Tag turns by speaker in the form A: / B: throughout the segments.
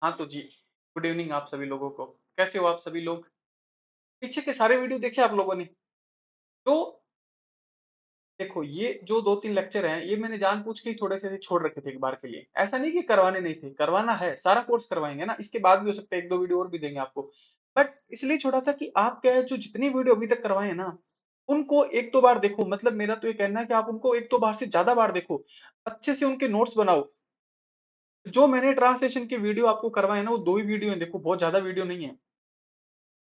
A: हाँ, तो जी, good evening आप सभी लोगों को। कैसे हो आप सभी लोग? पीछे के सारे वीडियो देखे आप लोगों ने? तो देखो ये जो 2-3 लेक्चर हैं, ये मैंने जानबूझ के ही थोड़े से छोड़ रखे थे एक बार के लिए। ऐसा नहीं कि करवाने नहीं थे, करवाना है, सारा कोर्स करवाएँगे ना, इसके बाद भी हो सकता है 1-2 वीडियो और भी देंगे आपको। बट इसलिए छोड़ा था कि आप क्या है जो जितनी वीडियो अभी तक करवाए हैं ना, उनको 1-2 बार देखो। मतलब मेरा तो ये कहना है कि आप उनको 1-2 बार से ज़्यादा बार देखो। अच्छे से उनके नोट्स बनाओ। जो मैंने ट्रांसलेशन के वीडियो आपको करवाए हैं ना, वो 2 ही वीडियो हैं, देखो बहुत ज़्यादा वीडियो नहीं है।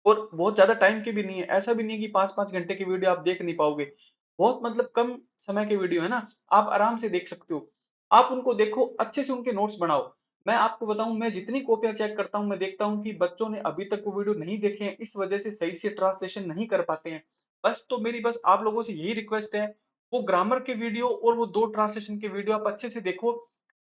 A: और बहुत ज़्यादा टाइम की भी नहीं है। ऐसा भी नहीं है कि 5-5 घंटे की वीडियो आप देख नहीं पाओगे। बहुत मतलब कम समय की वीडियो है ना, आप आराम से देख सकते हो। आप उनको देखो, अच्छे से उनके नोट्स बनाओ। मैं आपको बताऊँ, मैं जितनी कॉपियाँ चेक करता हूँ, मैं देखता हूँ कि बच्चों ने अभी तक वो वीडियो नहीं देखे हैं, इस वजह से सही से ट्रांसलेशन नहीं कर पाते हैं। बस आप लोगों से यही रिक्वेस्ट है, वो ग्रामर के वीडियो और वो 2 ट्रांसलेशन के वीडियो आप अच्छे से देखो।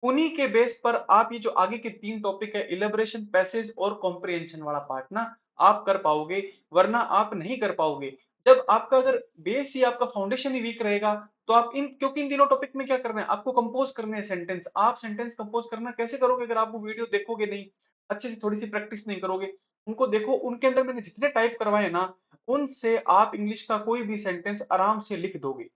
A: उन्हीं के बेस पर आप ये जो आगे के 3 टॉपिक है, इलैबोरेशन, पैसेज और कॉम्प्रिहेंशन वाला पार्ट ना, आप कर पाओगे, वरना आप नहीं कर पाओगे। जब आपका अगर बेस ही आपका फाउंडेशन ही वीक रहेगा, तो आप इन क्योंकि इन तीनों टॉपिक में क्या करना है, आपको कंपोज करने हैं सेंटेंस। आप सेंटेंस कंपोज करना कैसे करोगे अगर आप वो वीडियो देखोगे नहीं, अच्छे से थोड़ी सी प्रैक्टिस नहीं करोगे। उनको देखो, उनके अंदर मैंने जितने टाइप करवाए ना, उनसे आप इंग्लिश का कोई भी सेंटेंस आराम से लिख दोगे।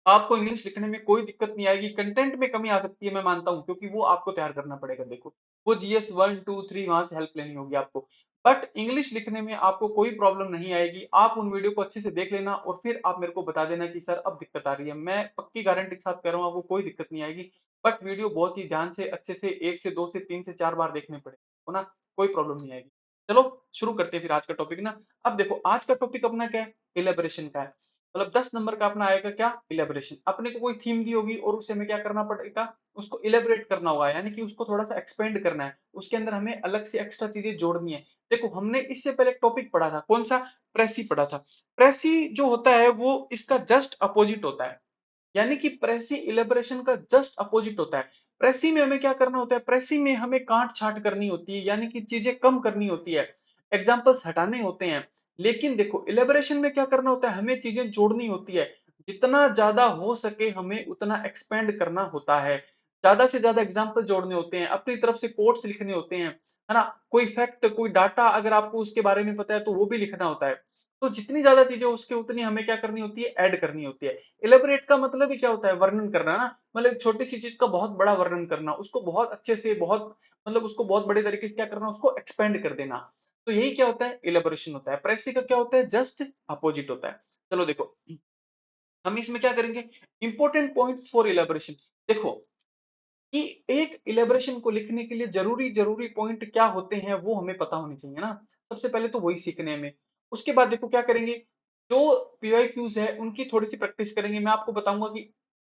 A: आपको इंग्लिश लिखने में कोई दिक्कत नहीं आएगी। कंटेंट में कमी आ सकती है, मैं मानता हूँ, क्योंकि वो आपको तैयार करना पड़ेगा। देखो, वो जीएस 1, 2, 3 वहां से हेल्प लेनी होगी आपको। बट इंग्लिश लिखने में आपको कोई प्रॉब्लम नहीं आएगी। आप उन वीडियो को अच्छे से देख लेना और फिर आप मेरे को बता देना कि सर अब दिक्कत आ रही है। मैं पक्की गारंटी के साथ कह रहा हूँ, आपको कोई दिक्कत नहीं आएगी। बट वीडियो बहुत ही ध्यान से, अच्छे से 1 से 2 से 3 से 4 बार देखने पड़ेंगे, है ना? कोई प्रॉब्लम नहीं आएगी। चलो शुरू करते हैं फिर आज का टॉपिक ना। अब देखो, आज का टॉपिक अपना क्या है? इलैबोरेशन का है। मतलब 10 नंबर का अपना आएगा क्या? इलैबोरेशन। अपने को कोई थीम दी होगी और उसे हमें क्या करना पड़ेगा? उसको इलैबोरेट करना होगा, यानी कि उसको थोड़ा-सा एक्सपेंड करना है। उसके अंदर हमें अलग से एक्स्ट्रा चीज़ें जोड़नी है। देखो, हमने इससे पहले एक टॉपिक पढ़ा था, कौन-सा? प्रेसी पढ़ा था। प्रेसी जो होता है वो इसका जस्ट अपोजिट होता है। यानी कि प्रेसी इलैबोरेशन का जस्ट अपोजिट होता है। प्रेसी में हमें क्या करना होता है? प्रेसी में हमें काट-छाँट करनी होती है, यानी कि चीज़ें कम करनी होती है, एग्ज़ाम्पल्स हटाने होते हैं। लेकिन देखो, इलैबोरेशन में क्या करना होता है? हमें चीज़ें जोड़नी होती है। जितना ज़्यादा हो सके हमें उतना एक्सपेंड करना होता है। ज़्यादा से ज़्यादा एग्ज़ाम्पल जोड़ने होते हैं, अपनी तरफ से कोट्स लिखने होते हैं, है ना? कोई फैक्ट, कोई डाटा अगर आपको उसके बारे में पता है तो वो भी लिखना होता है। तो जितनी ज़्यादा चीज़ें हो सके उतनी हमें क्या करनी होती है? ऐड करनी होती है। इलैबोरेट का मतलब ही क्या होता है? वर्णन करना ना, मतलब एक छोटी-सी चीज़ का बहुत बड़ा वर्णन करना, उसको बहुत अच्छे से, बहुत मतलब उसको बहुत बड़े तरीके से क्या करना, उसको एक्सपेंड कर देना। तो यही क्या होता है? इलैबोरेशन होता है। प्रेसी का क्या होता है? जस्ट अपोजिट होता है। चलो देखो, हम इसमें क्या करेंगे? Important points for elaboration. देखो कि एक इलैबोरेशन को लिखने के लिए ज़रूरी पॉइंट क्या होते हैं, वो हमें पता होने चाहिए ना। सबसे पहले तो वही सीखने में। उसके बाद देखो क्या करेंगे, जो पीवाईक्यूज़ है, उनकी थोड़ी-सी प्रैक्टिस करेंगे। मैं आपको बताऊँगा कि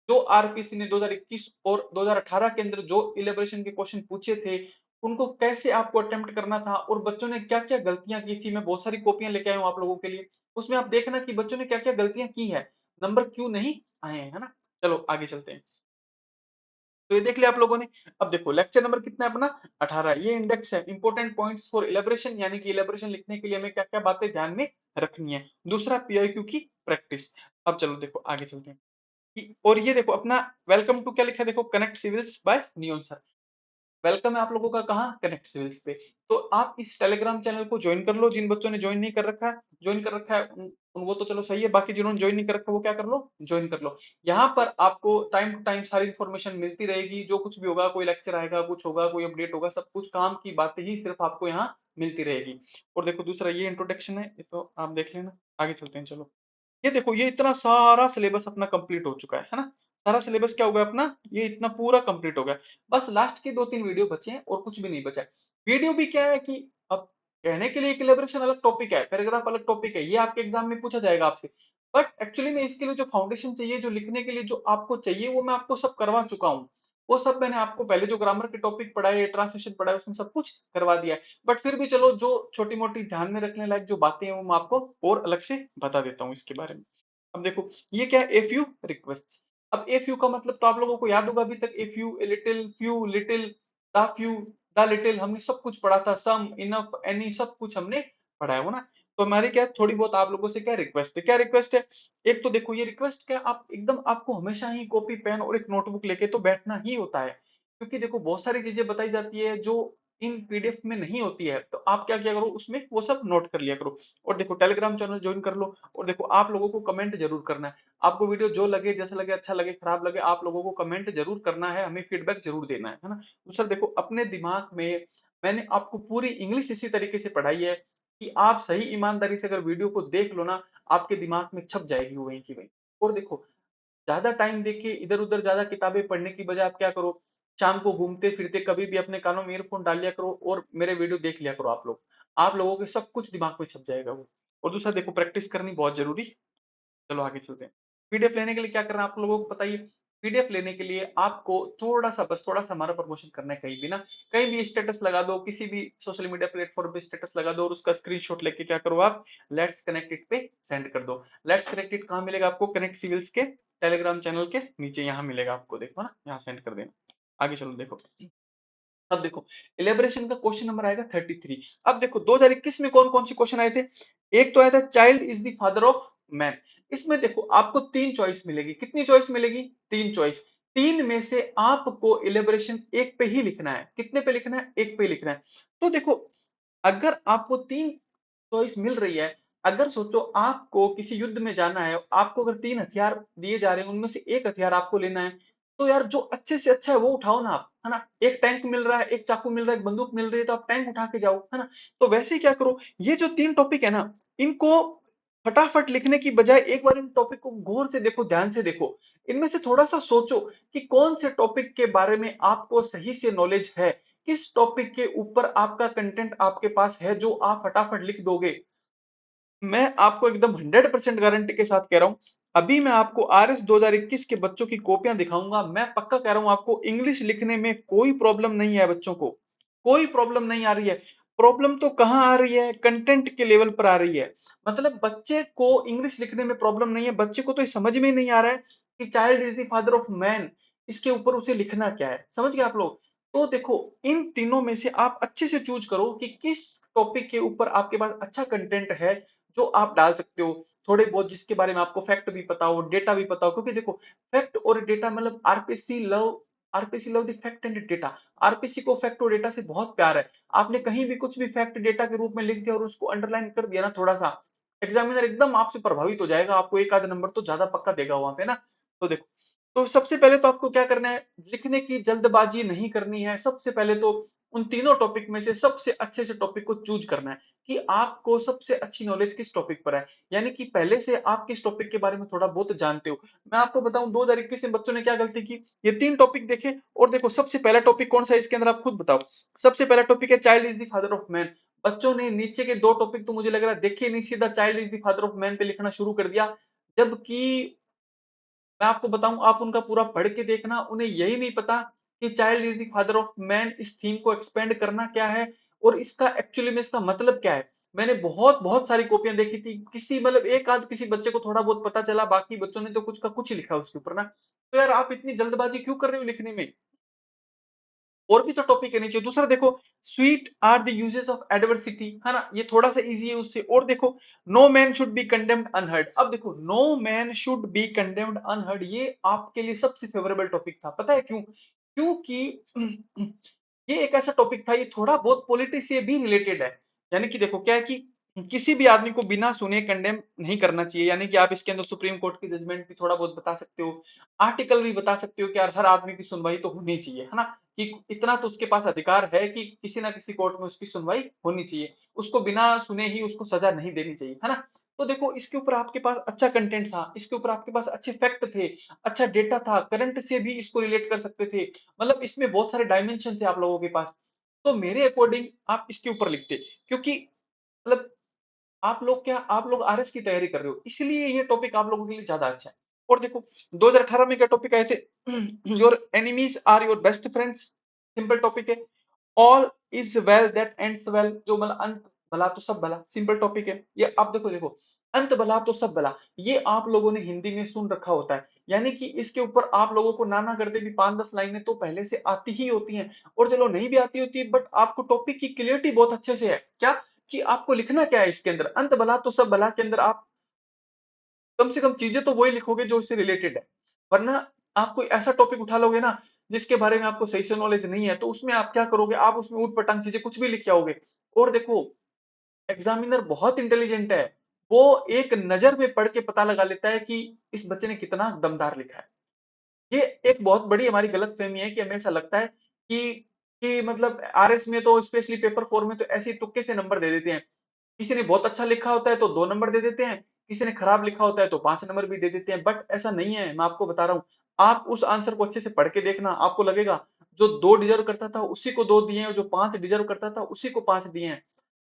A: जो आरपीसी ने 2021 और 2018 के अंदर जो इलैबोरेशन के क्वेश्चन पूछे थे, उनको कैसे आपको अटेम्प्ट करना था और बच्चों ने क्या-क्या गलतियाँ की थी। मैं बहुत सारी कॉपियाँ लेके आया हूँ आप लोगों के लिए। उसमें आप देखना कि बच्चों ने क्या-क्या गलतियाँ की हैं, नंबर क्यों नहीं आए हैं, है ना? चलो आगे चलते हैं। तो ये देख लिया आप लोगों ने। अब देखो लेक्चर नंबर कितना है अपना? 18। ये इंडेक्स है, इंपोर्टेंट पॉइंट्स फॉर इलैबोरेशन, यानी कि इलैबोरेशन लिखने के लिए हमें क्या-क्या बातें ध्यान में रखनी है। दूसरा पीआईक्यू की प्रैक्टिस। अब चलो देखो आगे चलते हैं कि और ये देखो अपना वेलकम टू क्या लिखा है, देखो connect civils by neon sir. Welcome है आप लोगों का कहाँ? कनेक्ट सिविल्स पे। तो आप इस टेलीग्राम चैनल को जॉइन कर लो, जिन बच्चों ने जॉइन नहीं कर रखा है, जॉइन कर रखा है वो तो चलो सही है, बाकी जिन्होंने जॉइन नहीं कर रखा वो क्या कर लो? जॉइन कर लो। यहाँ पर आपको टाइम टू टाइम सारी इन्फॉर्मेशन मिलती रहेगी, जो कुछ भी होगा, कोई लेक्चर आएगा, कुछ होगा, कोई अपडेट होगा, सब कुछ काम की बातें ही सिर्फ आपको यहाँ मिलती रहेगी। और देखो दूसरा ये इंट्रोडक्शन है, ये तो आप देख लेना। आगे चलते हैं चलो। ये देखो, ये इतना सारा सिलेबस अपना कंप्लीट हो चुका है ना? सारा सिलेबस क्या हो गया अपना? ये इतना पूरा कंप्लीट हो गया। बस लास्ट के 2-3 वीडियो बचे हैं और कुछ भी नहीं बचा है। वीडियो भी क्या है कि अब कहने के लिए कोलैबोरेशन अलग टॉपिक है, पैराग्राफ अलग टॉपिक है, ये आपके एग्जाम में पूछा जाएगा आपसे। बट एक्चुअली में इसके लिए जो फाउंडेशन चाहिए, जो लिखने के लिए जो आपको चाहिए, वो मैं आपको सब करवा चुका हूँ। वो सब मैंने आपको पहले जो ग्रामर के टॉपिक पढ़ाए, ट्रांसलेशन पढ़ाए, उसमें सब कुछ करवा दिया है। बट फिर भी चलो, जो छोटी-मोटी ध्यान में रखने लायक जो बातें हैं, वो मैं आपको और अलग से बता देता हूँ इसके बारे में। अब देखो, ये क्या है? A few requests. अब ए फ्यू का मतलब तो आप लोगों को याद होगा अभी तक, a few, a little, few, little, the few, the little, हमने सब कुछ पढ़ा था। सम, इनफ, एनी, सब कुछ हमने पढ़ा है, वो ना? तो हमारी क्या है, थोड़ी बहुत आप लोगों से क्या रिक्वेस्ट है? क्या रिक्वेस्ट है? एक तो देखो, ये रिक्वेस्ट क्या, आप एकदम, आपको हमेशा ही कॉपी पेन और एक नोटबुक लेके तो बैठना ही होता है। क्योंकि देखो बहुत सारी चीजें बताई जाती है जो इन पीडीएफ में नहीं होती है, तो आप क्या क्या करो उसमें वो सब नोट कर लिया करो। और देखो टेलीग्राम चैनल ज्वाइन कर लो। और देखो आप लोगों को कमेंट जरूर करना है। आपको वीडियो जो लगे, जैसा लगे, अच्छा लगे, खराब लगे, आप लोगों को कमेंट जरूर करना है, हमें फीडबैक जरूर देना है ना। दूसरा देखो अपने दिमाग में मैंने आपको पूरी इंग्लिश इसी तरीके से पढ़ाई है कि आप सही ईमानदारी से अगर वीडियो को देख लो ना, आपके दिमाग में छप जाएगी वो वहीं की वहीं। और देखो ज्यादा टाइम देके इधर उधर ज्यादा किताबें पढ़ने की बजाय आप क्या करो, शाम को घूमते फिरते कभी भी अपने कानों में ईयरफोन डाल लिया करो और मेरे वीडियो देख लिया करो। आप लोगों के सब कुछ दिमाग में छप जाएगा वो। और दूसरा देखो प्रैक्टिस करनी बहुत जरूरी। चलो आगे चलते हैं। पीडीएफ लेने के लिए क्या करना है आप लोगों को पता ही है। पीडीएफ लेने के लिए आपको थोड़ा सा, बस थोड़ा सा हमारा प्रमोशन करना है। कहीं भी ना, कहीं भी स्टेटस लगा दो, किसी भी सोशल मीडिया प्लेटफॉर्म पे स्टेटस लगा दो और उसका स्क्रीनशॉट लेके क्या करो आप, लेट्स कनेक्टेड पे सेंड कर दो। लेट्स कनेक्टेड कहाँ मिलेगा आपको, कनेक्ट सिविल्स के टेलीग्राम चैनल के नीचे यहाँ मिलेगा आपको, देखो ना, यहाँ सेंड कर देना। आगे चलो देखो। अब देखो इलेबरेशन का क्वेश्चन नंबर आएगा 33। अब देखो 2021 में कौन कौन से क्वेश्चन आए थे। एक तो आया था child is the father of man. इसमें देखो आपको तीन चॉइस मिलेगी। कितनी चॉइस मिलेगी, तीन चॉइस। तीन में से आपको इलेबरेशन एक पे ही लिखना है। कितने पे लिखना है, एक पे लिखना है। तो देखो अगर आपको तीन चॉइस मिल रही है, अगर सोचो आपको किसी युद्ध में जाना है, आपको अगर तीन हथियार दिए जा रहे हैं, उनमें से एक हथियार आपको लेना है, तो यार जो अच्छे से अच्छा है वो उठाओ ना आप, है ना। एक टैंक मिल रहा है, एक चाकू मिल रहा है, एक बंदूक मिल रही है, तो आप टैंक उठा के जाओ, है ना। तो वैसे ही क्या करो, ये जो तीन टॉपिक है ना, इनको फटाफट लिखने की बजाय एक बार इन टॉपिक को गौर से देखो, ध्यान से देखो। इनमें से थोड़ा सा सोचो कि कौन से टॉपिक के बारे में आपको सही से नॉलेज है, किस टॉपिक के ऊपर आपका कंटेंट आपके पास है जो आप फटाफट लिख दोगे। मैं आपको एकदम 100% गारंटी के साथ कह रहा हूं, अभी मैं आपको आरएस 2021 के बच्चों की कॉपियां दिखाऊंगा। मैं पक्का कह रहा हूं आपको इंग्लिश लिखने में कोई प्रॉब्लम नहीं है बच्चों को, कोई प्रॉब्लम नहीं आ रही है। प्रॉब्लम तो कहां आ रही है, कंटेंट के लेवल पर आ रही है। मतलब बच्चे को इंग्लिश लिखने में प्रॉब्लम नहीं है, बच्चे को तो ये समझ में ही नहीं आ रहा है कि child is the father of man, इसके ऊपर उसे लिखना क्या है। समझ गए आप लोग। तो देखो इन तीनों में से आप अच्छे से चूज करो कि किस टॉपिक के ऊपर आपके पास अच्छा कंटेंट है जो आप डाल सकते हो। थोड़े बहुत जिसके बारे में आपको फैक्ट भी पता हो, डेटा भी पता हो, क्योंकि देखो फैक्ट और डेटा मतलब RPC love the fact and data. RPC को फैक्ट और डेटा से बहुत प्यार है। आपने कहीं भी कुछ भी फैक्ट डेटा के रूप में लिख दिया और उसको अंडरलाइन कर दिया ना थोड़ा सा, एग्जामिनर एकदम आपसे प्रभावित हो जाएगा, आपको एक आध नंबर तो ज्यादा पक्का देगा वहां पे ना। तो देखो, तो सबसे पहले तो आपको क्या करना है, लिखने की जल्दबाजी नहीं करनी है। सबसे पहले तो उन तीनों टॉपिक में से सबसे अच्छे से टॉपिक को चूज करना है कि आपको सबसे अच्छी नॉलेज किस टॉपिक पर है, यानी कि पहले से आप किस टॉपिक के बारे में थोड़ा बहुत जानते हो। मैं आपको बताऊं 2021 में बच्चों ने क्या गलती की, ये तीन टॉपिक देखे और देखो सबसे पहला टॉपिक कौन सा है इसके अंदर, आप खुद बताओ। सबसे पहला टॉपिक है child is the father of man. बच्चों ने नीचे के दो टॉपिक तो मुझे लग रहा है देखे नहीं, सीधा child is the father of man पे लिखना शुरू कर दिया। जबकि मैं आपको बताऊं, आप उनका पूरा पढ़ के देखना, उन्हें यही नहीं पता कि child is the father of man, इस थीम को एक्सपेंड करना क्या है और इसका एक्चुअली में इसका मतलब क्या है। मैंने बहुत बहुत सारी कॉपियां देखी थी, किसी मतलब एक आध किसी बच्चे को थोड़ा बहुत पता चला, बाकी बच्चों ने तो कुछ का कुछ ही लिखा उसके ऊपर ना। तो यार आप इतनी जल्दबाजी क्यों कर रहे हो लिखने में, और भी तो टॉपिक है नीचे। दूसरा देखो, sweet are the uses of adversity, है ना, ये थोड़ा सा इजी है उससे। और देखो, no man should be condemned unheard. अब देखो no man should be condemned unheard, ये आपके लिए सबसे फेवरेबल टॉपिक था। पता है क्यों, क्योंकि ये एक ऐसा टॉपिक था, ये थोड़ा बहुत पॉलिटिक्स से भी रिलेटेड है। यानी कि देखो क्या है कि किसी भी आदमी को बिना सुने कंडेम नहीं करना चाहिए, यानी कि आप इसके अंदर सुप्रीम कोर्ट की जजमेंट भी थोड़ा बहुत बता सकते हो, आर्टिकल भी बता सकते हो कि यार हर आदमी की सुनवाई तो होनी चाहिए, है ना। कि इतना तो उसके पास अधिकार है कि किसी ना किसी कोर्ट में उसकी सुनवाई होनी चाहिए, उसको बिना सुने ही उसको सजा नहीं देनी चाहिए, है ना। तो देखो इसके ऊपर आपके पास अच्छा कंटेंट था, इसके ऊपर आपके पास अच्छे फैक्ट थे, अच्छा डेटा था, करंट से भी इसको रिलेट कर सकते थे। मतलब इसमें बहुत सारे डायमेंशन थे आप लोगों के पास। तो मेरे अकॉर्डिंग आप इसके ऊपर लिखते, क्योंकि मतलब आप लोग आरएस की तैयारी कर रहे हो, इसलिए ये टॉपिक आप लोगों के लिए ज्यादा अच्छा है। और देखो 2018 में क्या टॉपिक आए थे, your enemies are your best friends. Simple topic है। All is well that ends well, जो मतलब अंत भला तो सब भला, सिंपल टॉपिक है ये। आप देखो देखो, अंत भला तो सब भला, ये आप लोगों ने हिंदी में सुन रखा होता है, यानी कि इसके ऊपर आप लोगों को नाना करते भी 5-10 लाइनें तो पहले से आती ही होती हैं। और चलो नहीं भी आती होती है, बट आपको टॉपिक की क्लियरिटी बहुत अच्छे से है क्या, कि आपको लिखना क्या है इसके अंदर। अंत भला तो सब भला के अंदर आप कम से कम चीजें तो वही लिखोगे जो इससे रिलेटेड है। वरना आप कोई ऐसा टॉपिक उठा लोगे ना जिसके बारे में आपको सही से नॉलेज नहीं है, तो उसमें आप क्या करोगे, आप उसमें ऊट-पटांग चीज़ें कुछ भी लिख के आओगे। और देखो, एग्ज़ामिनर बहुत इंटेलिजेंट है, वो एक नज़र में पढ़ के पता लगा लेता है कि इस बच्चे ने कितना दमदार लिखा है। ये एक बहुत बड़ी हमारी गलतफ़हमी है कि हमें ऐसा लगता है कि मतलब आरएस में तो स्पेशली पेपर 4 में तो ऐसे ही तुक्के से नंबर दे देते हैं। किसी ने बहुत अच्छा लिखा होता है तो 2 नंबर दे देते हैं, किसी ने खराब लिखा होता है तो 5 नंबर भी दे देते हैं, बट ऐसा नहीं है, मैं आपको बता रहा हूँ। आप उस आंसर को अच्छे से पढ़ के देखना, आपको लगेगा जो 2 डिज़र्व करता था उसी को 2 दिए हैं और जो 5 डिज़र्व करता था उसी को 5 दिए हैं।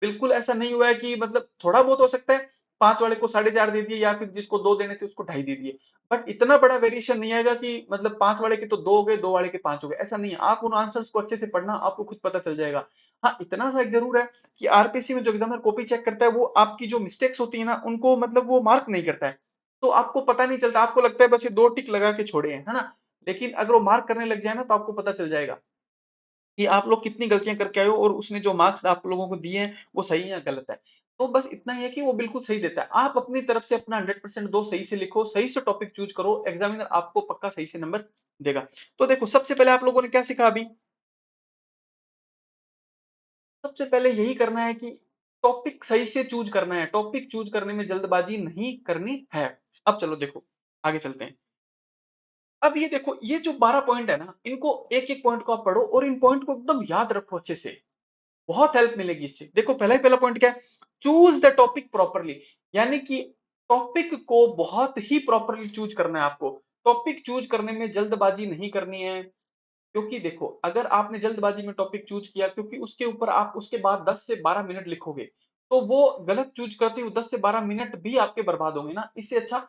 A: बिल्कुल ऐसा नहीं हुआ है कि मतलब थोड़ा बहुत हो सकता है, 5 वाले को 4.5 दे दिए या फिर जिसको 2 देने थे उसको ढाई दे दिए। बट इतना बड़ा वेरिएशन नहीं आएगा कि मतलब 5 वाले के तो 2 हो गए, 2 वाले के 5 हो गए, ऐसा नहीं है। आप उन आंसर्स को अच्छे से पढ़ना, आपको खुद पता चल जाएगा। हाँ, इतना सा एक ज़रूर है कि आरपीसी में जो एग्ज़ामिनर कॉपी चेक करता है, वो आपकी जो मिस्टेक्स होती है ना, उनको मतलब वो मार्क नहीं करता है। तो आपको पता नहीं चलता, आपको लगता है बस ये 2 टिक लगा के छोड़े हैं, है ना? लेकिन अगर वो मार्क करने लग जाए ना, तो आपको पता चल जाएगा कि आप लोग कितनी गलतियाँ करके आए हो और उसने जो मार्क्स आप लोगों को दिए हैं, वो सही है या गलत है। तो बस इतना ही है कि वो बिल्कुल सही देता है। आप अपनी तरफ से अपना 100% दो, सही से लिखो, सही से टॉपिक चूज़ करो, एग्ज़ामिनर आपको पक्का सही से नंबर देगा। तो देखो, सबसे पहले आप लोगों ने क्या सीखा अभी? सबसे पहले यही करना है कि टॉपिक सही से चूज़ करना है, टॉपिक चूज़ करने में जल्दबाज़ी नहीं करनी है। अब चलो देखो, आगे चलते हैं। अब ये देखो, ये जो 12 पॉइंट है ना, इनको एक-एक पॉइंट को आप पढ़ो और इन पॉइंट को एकदम याद रखो अच्छे से। बहुत हेल्प मिलेगी इससे। देखो, पहला ही पहला पॉइंट क्या है? चूज़ द टॉपिक प्रॉपरली, यानी कि टॉपिक को बहुत ही प्रॉपरली चूज़ करना है आपको। टॉपिक चूज़ करने में जल्दबाज़ी नहीं करनी है, क्योंकि देखो, अगर आपने जल्दबाज़ी में टॉपिक चूज़ किया, क्योंकि उसके ऊपर आप उसके बाद 10 से 12 मिनट लिखोगे, तो वो गलत चूज़ करते हुए 10 से 12 मिनट भी आपके बर्बाद होंगे ना। इससे अच्छा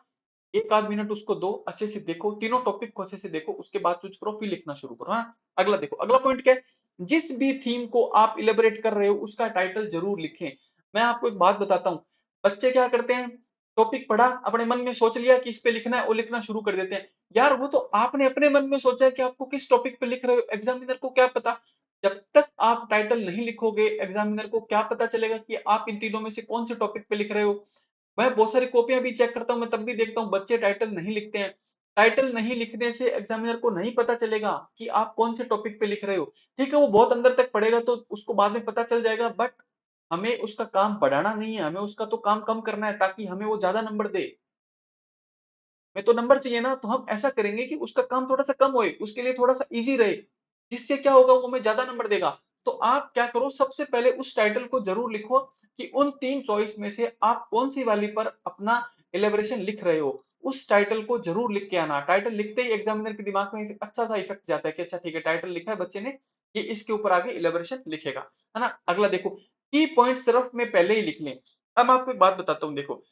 A: 1 आध मिनट उसको दो, अच्छे से देखो, तीनों टॉपिक को अच्छे से देखो, उसके बाद चूज़ करो, फिर लिखना शुरू करो, हाँ? अगला देखो, अगला पॉइंट क्या है? जिस भी थीम को आप इलैबोरेट कर रहे हो, उसका टाइटल ज़रूर लिखें। मैं आपको एक बात बताता हूँ, बच्चे क्या करते हैं, टॉपिक पढ़ा, अपने मन में सोच लिया कि इस पे लिखना है और लिखना शुरू कर देते हैं। यार, वो तो आपने अपने मन में सोचा है कि आपको किस टॉपिक पे लिख रहे हो, एग्ज़ामिनर को क्या पता? जब तक आप टाइटल नहीं लिखोगे, एग्ज़ामिनर को क्या पता चलेगा कि आप इन तीनों में से कौन से टॉपिक पे लिख रहे हो? मैं बहुत सारी कॉपियाँ भी चेक करता हूँ, मैं तब भी देखता हूँ बच्चे टाइटल नहीं लिखते हैं। टाइटल नहीं लिखने से एग्ज़ामिनर को नहीं पता चलेगा कि आप कौन से टॉपिक पे लिख रहे हो। ठीक है, वो बहुत अंदर तक पढ़ेगा तो उसको बाद में पता चल जाएगा, बट हमें उसका काम पढ़ाना नहीं है, हमें उसका तो काम कम करना है ताकि हमें वो ज़्यादा नंबर दे। हमें तो नंबर चाहिए ना, तो हम ऐसा करेंगे कि उसका काम थोड़ा-सा कम होए, उसके लिए थोड़ा-सा ईज़ी रहे, जिससे क्या होगा, वो हमें ज़्यादा नंबर देगा। तो आप क्या करो, सबसे पहले उस टाइटल को ज़रूर लिखो कि उन 3 चॉइस में से आप कौन-सी वाली पर अपना इलैबोरेशन लिख रहे हो। उस टाइटल को ज़रूर लिख के आना। टाइटल लिखते ही एग्ज़ामिनर के दिमाग में एक अच्छा-सा इफ़ेक्ट जाता है कि अच्छा ठीक है, टाइटल लिखा है बच्चे ने, ये इसके ऊपर आगे इलैबोरेशन लिखेगा। है ना? अगला देखो, की पॉइंट्स रफ में पहले ही लिख लें। अब मैं आपको एक बात बताता हूँ, देखो,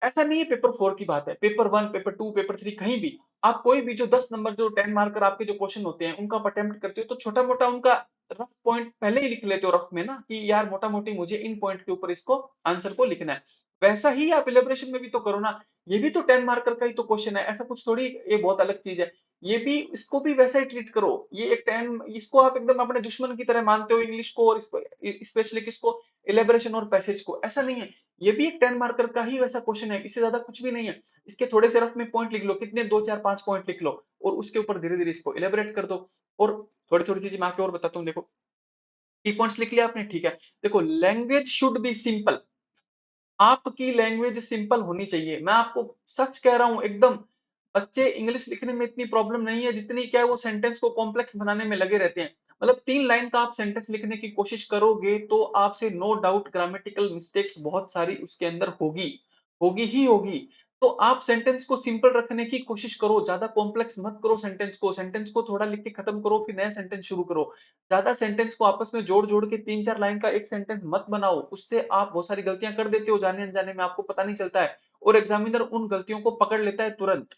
A: ऐसा नहीं है पेपर 4 की बात है, पेपर 1, पेपर 2, पेपर 3 कहीं भी, आप कोई भी जो 10 नंबर जो 10 मार्कर आपके जो क्वेश्चन होते हैं, उनका आप अटेम्प्ट करते हो, तो छोटा-मोटा उनका रफ पॉइंट पहले ही लिख लेते हो रफ में ना, कि यार मोटा-मोटी मुझे इन पॉइंट के ऊपर इसको आंसर को लिखना है। वैसा ही आप इलैबोरेशन में भी तो करो ना, ये भी तो 10 मार्कर का ही तो क्वेश्चन है, ऐसा कुछ थोड़ी ये बहुत अलग चीज़ है। ये भी, इसको भी वैसा ही ट्रीट करो। ये एक 10, इसको आप एकदम अपने दुश्मन की तरह मानते हो इंग्लिश को और इसको स्पेशली किसको, इलैबोरेशन और पैसेज को, ऐसा नहीं है। ये भी एक 10 मार्कर का ही वैसा क्वेश्चन है, इससे ज़्यादा कुछ भी नहीं है। इसके थोड़े से रफ में पॉइंट लिख लो, कितने 2, 4, 5 पॉइंट लिख लो और उसके ऊपर धीरे-धीरे इसको इलैबोरेट कर दो। और थोड़ी-थोड़ी चीज़ें मैं आगे और बताता हूँ, देखो, की पॉइंट्स लिख लिया आपने, ठीक है। देखो, लैंग्वेज शुड बी सिंपल, आपकी लैंग्वेज सिंपल होनी चाहिए। मैं आपको सच कह रहा हूँ एकदम, बच्चे इंग्लिश लिखने में इतनी प्रॉब्लम नहीं है जितनी क्या है वो सेंटेंस को कॉम्प्लेक्स बनाने में लगे रहते हैं। मतलब 3 लाइन का आप सेंटेंस लिखने की कोशिश करोगे तो आपसे नो डाउट ग्रामेटिकल मिस्टेक्स बहुत सारी उसके अंदर होगी, होगी ही होगी। तो आप सेंटेंस को सिंपल रखने की कोशिश करो, ज़्यादा कॉम्प्लेक्स मत करो सेंटेंस को थोड़ा लिख के खत्म करो, फिर नया सेंटेंस शुरू करो। ज़्यादा सेंटेंस को आपस में जोड़-जोड़ के 3-4 लाइन का एक सेंटेंस मत बनाओ, उससे आप बहुत सारी गलतियाँ कर देते हो जाने-अनजाने में, आपको पता नहीं चलता है और एग्ज़ामिनर उन गलतियों को पकड़ लेता है तुरंत।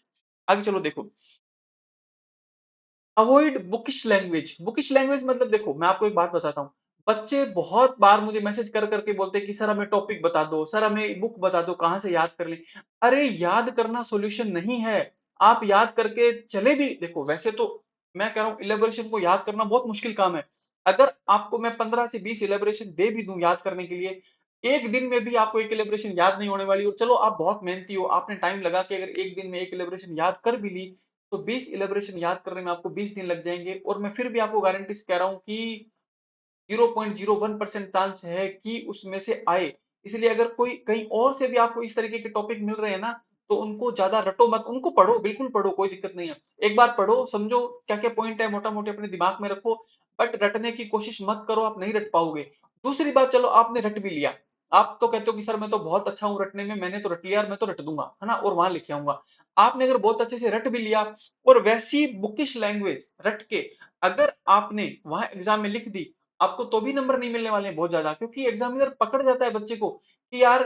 A: आगे चलो देखो, अवॉइड बुकिश लैंग्वेज मतलब देखो, मैं आपको एक बात बताता हूँ। बच्चे बहुत बार मुझे मैसेज कर के बोलते हैं कि सर हमें टॉपिक बता दो, सर हमें बुक बता दो, कहाँ से याद कर लें। अरे, याद करना सॉल्यूशन नहीं है। आप याद करके चले भी देखो, वैसे तो मैं कह रहा हूँ इलैबोरेशन को याद करना बहुत मुश्किल काम है। अगर आपको मैं 15 से 20 इलैबोरेशन दे भी दूँ याद करने के लिए, एक दिन में भी आपको एक इलैबोरेशन याद नहीं होने वाली, और चलो आप बहुत मेहनती हो, आपने टाइम लगा के अगर एक दिन में एक इलैबोरेशन याद कर भी ली, तो 20 इलेबोरेशन याद करने में आपको 20 दिन लग जाएंगे, और मैं फिर भी आपको गारंटी से कह रहा हूँ कि 0.01% चांस है कि उसमें से आए। इसलिए अगर कोई कहीं और से भी आपको इस तरीके के टॉपिक मिल रहे हैं ना, तो उनको ज्यादा रटो मत, उनको पढ़ो, बिल्कुल पढ़ो, कोई दिक्कत नहीं है। एक बार पढ़ो, समझो क्या क्या पॉइंट है, मोटा मोटे अपने दिमाग में रखो, बट रटने की कोशिश मत करो, आप नहीं रट पाओगे। दूसरी बात, चलो आपने रट भी लिया, आप तो कहते हो कि सर मैं तो बहुत अच्छा हूँ रटने में, मैंने तो रट लिया, मैं तो रट दूंगा, है ना, और वहां लिख आऊंगा। आपने अगर बहुत अच्छे से रट भी लिया और वैसी बुकिश लैंग्वेज रट के अगर आपने वहां एग्जाम में लिख दी, आपको तो भी नंबर नहीं मिलने वाले हैं बहुत ज्यादा, क्योंकि एग्जामिनर पकड़ जाता है बच्चे को कि यार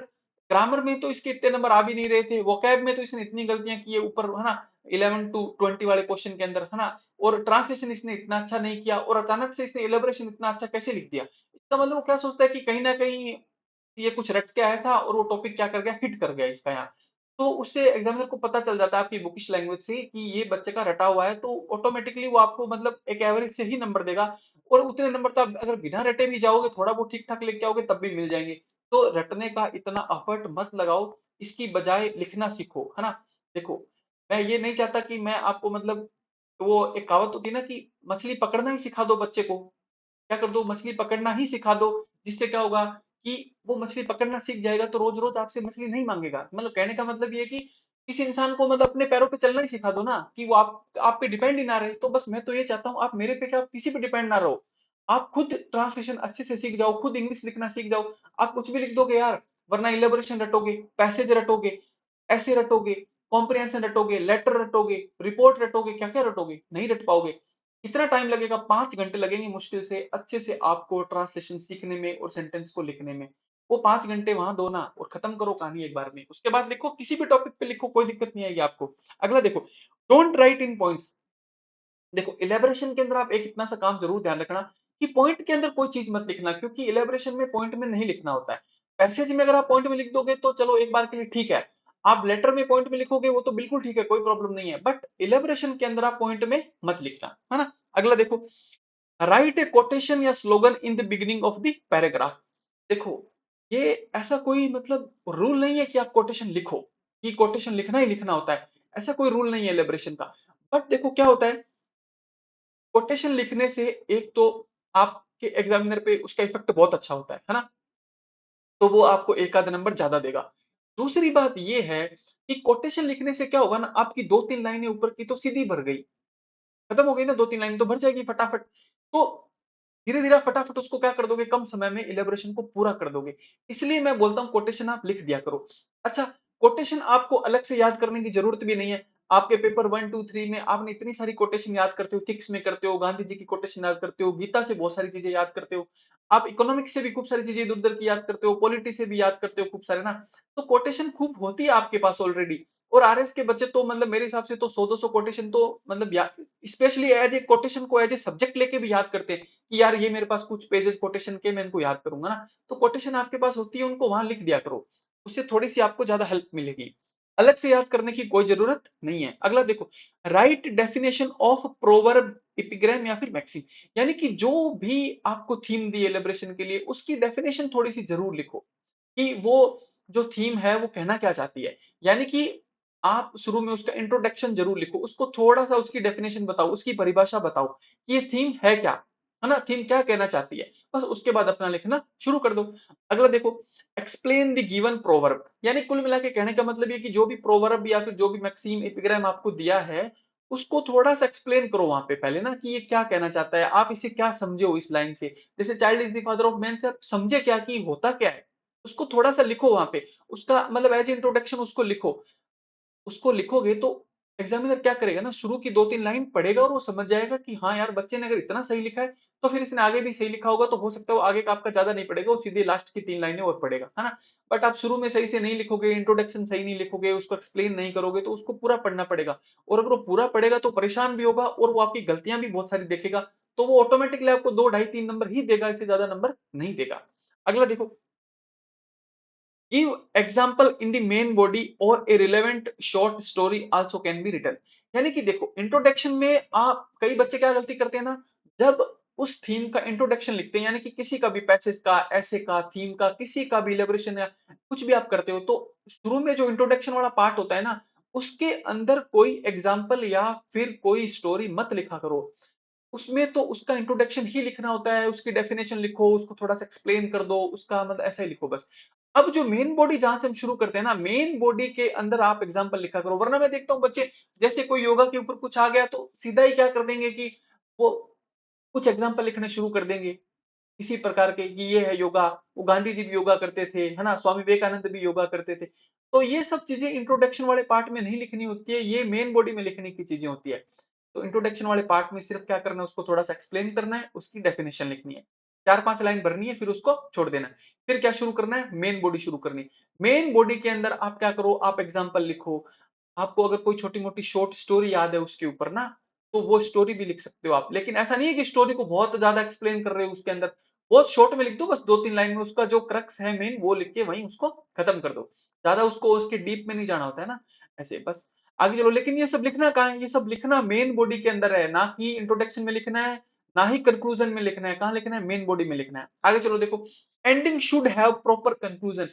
A: ग्रामर में तो इसके इतने नंबर आ भी नहीं रहे थे, वोकैब में तो इसने इतनी गलतियां की है ऊपर, है ना, 11 to 20 वाले क्वेश्चन के अंदर, है ना, और ट्रांसलेशन इसने इतना अच्छा नहीं किया, और अचानक से इसने एलिब्रेशन इतना अच्छा कैसे लिख दिया। इसका मतलब वो क्या सोचता है कि कहीं ना कहीं ये कुछ रट के आया था और वो टॉपिक क्या कर गया, हिट कर गया इसका यहाँ। तो उससे एग्जामिनर को पता चल जाता है आपकी बुकिश लैंग्वेज से कि ये बच्चे का रटा हुआ है, तो ऑटोमेटिकली वो आपको मतलब एक एवरेज से ही नंबर देगा। और उतने नंबर तो आप अगर बिना रटे भी जाओगे, थोड़ा बहुत ठीक ठाक लेके आओगे, तब भी मिल जाएंगे। तो रटने का इतना एफर्ट मत लगाओ, इसकी बजाय लिखना सीखो, है ना। देखो, मैं ये नहीं चाहता कि मैं आपको मतलब, वो एक कहावत होती है ना कि मछली पकड़ना ही सिखा दो बच्चे को, क्या कर दो, मछली पकड़ना ही सिखा दो, जिससे क्या होगा कि वो मछली पकड़ना सीख जाएगा, तो रोज रोज आपसे मछली नहीं मांगेगा। मतलब कहने का मतलब ये है कि किसी इंसान को मतलब अपने पैरों पे चलना ही सिखा दो ना, कि वो आप पे डिपेंड ही ना रहे। तो बस मैं तो ये चाहता हूँ आप मेरे पे क्या, किसी पे डिपेंड ना रहो, आप खुद ट्रांसलेशन अच्छे से सीख जाओ, खुद इंग्लिश लिखना सीख जाओ। आप कुछ भी लिख दोगे यार, वरना इलेबोरेशन रटोगे, पैसेज रटोगे, ऐसे रटोगे, कॉम्प्रिहेंशन रटोगे, लेटर रटोगे, रिपोर्ट रटोगे, क्या क्या रटोगे, नहीं रट पाओगे। कितना टाइम लगेगा, 5 घंटे लगेंगे मुश्किल से अच्छे से आपको ट्रांसलेशन सीखने में और सेंटेंस को लिखने में। वो 5 घंटे वहां दो ना, और खत्म करो कहानी एक बार में, उसके बाद लिखो, किसी भी टॉपिक पे लिखो, कोई दिक्कत नहीं आएगी आपको। अगला देखो, डोंट राइट इन पॉइंट्स। देखो इलेबोरेशन के अंदर आप एक इतना सा काम जरूर ध्यान रखना कि पॉइंट के अंदर कोई चीज मत लिखना, क्योंकि इलेबोरेशन में पॉइंट में नहीं लिखना होता है। पैसेज में अगर आप पॉइंट में लिख दोगे तो चलो एक बार के लिए ठीक है, आप लेटर में पॉइंट में लिखोगे वो तो बिल्कुल ठीक है, कोई प्रॉब्लम नहीं है, बट इलेबोरेशन के अंदर आप पॉइंट में मत लिखना, है ना। अगला देखो, राइट ए कोटेशन या slogan in the beginning of the paragraph. देखो, ये ऐसा कोई मतलब रूल नहीं है कि आप कोटेशन लिखो, कि कोटेशन लिखना ही लिखना होता है, ऐसा कोई रूल नहीं है इलेबोरेशन का। बट देखो क्या होता है, कोटेशन लिखने से एक तो आपके एग्जामिनर पे उसका इफेक्ट बहुत अच्छा होता है ना, तो वो आपको एक आधा नंबर ज्यादा देगा। दूसरी बात ये है कि कोटेशन लिखने से क्या होगा ना, आपकी 2-3 लाइनें ऊपर की तो सीधी भर गई, खत्म हो गई ना, 2-3 लाइन तो भर जाएगी फटाफट। तो धीरे धीरे फटाफट उसको क्या कर दोगे, कम समय में इलेबोरेशन को पूरा कर दोगे। इसलिए मैं बोलता हूँ कोटेशन आप लिख दिया करो। अच्छा, कोटेशन आपको अलग से याद करने की जरूरत भी नहीं है। आपके पेपर 1 2 3 में आपने इतनी सारी कोटेशन याद करते हो, थिक्स में करते हो, गांधी जी की कोटेशन याद करते हो, गीता से बहुत सारी चीजें याद करते हो, आप इकोनॉमिक्स से भी खूब सारी चीजें इधर उधर की याद करते हो, पॉलिटी से भी याद करते हो खूब सारे ना। तो कोटेशन खूब होती है आपके पास ऑलरेडी। और आरएस के बच्चे तो मतलब मेरे हिसाब से तो 100-200 कोटेशन तो मतलब स्पेशली एज ए कोटेशन को एज ए सब्जेक्ट लेके भी याद करते हैं कि यार ये मेरे पास कुछ पेजेस कोटेशन के, मैं इनको याद करूंगा ना। तो कोटेशन आपके पास होती है, उनको वहां लिख दिया करो, उससे थोड़ी सी आपको ज्यादा हेल्प मिलेगी, अलग से याद करने की कोई जरूरत नहीं है। अगला देखो, right definition of proverb, epigram या फिर मैक्सिम। यानी कि जो भी आपको थीम दी एलिब्रेशन के लिए, उसकी डेफिनेशन थोड़ी सी जरूर लिखो कि वो जो थीम है वो कहना क्या चाहती है। यानी कि आप शुरू में उसका इंट्रोडक्शन जरूर लिखो, उसको थोड़ा सा उसकी डेफिनेशन बताओ, उसकी परिभाषा बताओ कि ये थीम है क्या, है ना, थीम क्या कहना चाहती है। बस उसके बाद अपना लिखना शुरू कर दो। अगला देखो, एक्सप्लेन द गिवन प्रोवर्ब। यानी कुल मिला के कहने का मतलब ये कि जो भी प्रोवर्ब या फिर जो भी मैक्सिम एपिग्राम आपको दिया है, उसको थोड़ा सा एक्सप्लेन करो वहां पे पहले ना, कि ये क्या कहना चाहता है, आप इसे क्या समझे हो इस लाइन से। जैसे child is the father of man से आप समझे क्या कि होता क्या है, उसको थोड़ा सा लिखो वहां पे, उसका मतलब एज इंट्रोडक्शन उसको लिखो। उसको लिखोगे तो एग्जामिनर क्या करेगा ना, शुरू की 2-3 लाइन पढ़ेगा और वो समझ जाएगा कि हाँ यार बच्चे ने अगर इतना सही लिखा है, तो फिर इसने आगे भी सही लिखा होगा, तो हो सकता है वो आगे का आपका ज्यादा नहीं पढ़ेगा, वो सीधे लास्ट की 3 लाइनें और पढ़ेगा, है ना। बट आप शुरू में सही से नहीं लिखोगे, इंट्रोडक्शन सही नहीं लिखोगे, उसको एक्सप्लेन नहीं करोगे, तो उसको पूरा पढ़ना पड़ेगा। और अगर वो पूरा पढ़ेगा तो परेशान भी होगा, और वो आपकी गलतियां भी बहुत सारी देखेगा, तो वो ऑटोमेटिकली आपको 2 2.5 3 नंबर ही देगा, इससे ज्यादा नंबर नहीं देगा। अगला देखो, give example in the main body or a relevant short story also can be written। यानी कि देखो, इंट्रोडक्शन में आप, कई बच्चे क्या गलती करते हैं ना, जब उस थीम का इंट्रोडक्शन लिखते हैं, यानी कि किसी का भी पैसेज का, ऐसे का, थीम का, किसी का भी इलेबोरेशन या कुछ भी आप करते हो, तो शुरू में जो इंट्रोडक्शन वाला पार्ट होता है ना, उसके अंदर कोई एग्जाम्पल या फिर कोई स्टोरी मत लिखा करो। उसमें तो उसका इंट्रोडक्शन ही लिखना होता है, उसकी डेफिनेशन लिखो, उसको थोड़ा-सा एक्सप्लेन कर दो, उसका मतलब ऐसा ही लिखो बस। अब जो मेन बॉडी जहाँ से हम शुरू करते हैं ना, मेन बॉडी के अंदर आप एग्जाम्पल लिखा करो, वरना मैं देखता हूँ बच्चे जैसे कोई योगा के ऊपर कुछ आ गया तो सीधा ही क्या कर देंगे कि वो कुछ एग्जाम्पल लिखने शुरू कर देंगे। इसी प्रकार के कि ये है योगा, वो गांधी जी भी योगा करते थे, है ना? स्वामी विवेकानंद भी योगा करते थे। तो ये सब चीजें इंट्रोडक्शन वाले पार्ट में नहीं लिखनी होती है, ये मेन बॉडी में लिखने की चीजें होती है। तो इंट्रोडक्शन वाले पार्ट में सिर्फ क्या करना है, उसको थोड़ा सा एक्सप्लेन करना है, उसकी डेफिनेशन लिखनी है, 4-5 लाइन भरनी है, फिर उसको छोड़ देना है। फिर क्या शुरू करना है, मेन बॉडी शुरू करनी है। मेन बॉडी के अंदर आप क्या करो, आप एग्जाम्पल लिखो। आपको अगर कोई छोटी मोटी शॉर्ट स्टोरी याद है उसके ऊपर ना, तो वो स्टोरी भी लिख सकते हो आप, लेकिन ऐसा नहीं है कि स्टोरी को बहुत ज्यादा एक्सप्लेन कर रहे हो उसके अंदर। बहुत शॉर्ट में लिख दो, बस 2-3 लाइन में उसका जो क्रक्स है मेन वो लिख के वहीं उसको खत्म कर दो। ज्यादा उसको उसके डीप में नहीं जाना होता है ना, ऐसे बस आगे चलो। लेकिन ये सब लिखना कहाँ है, ये सब लिखना मेन बॉडी के अंदर है, ना कि इंट्रोडक्शन में लिखना है, ना ही कंक्लूजन में लिखना है। कहाँ लिखना है, मेन बॉडी में लिखना है। आगे चलो देखो, ending should have proper conclusion.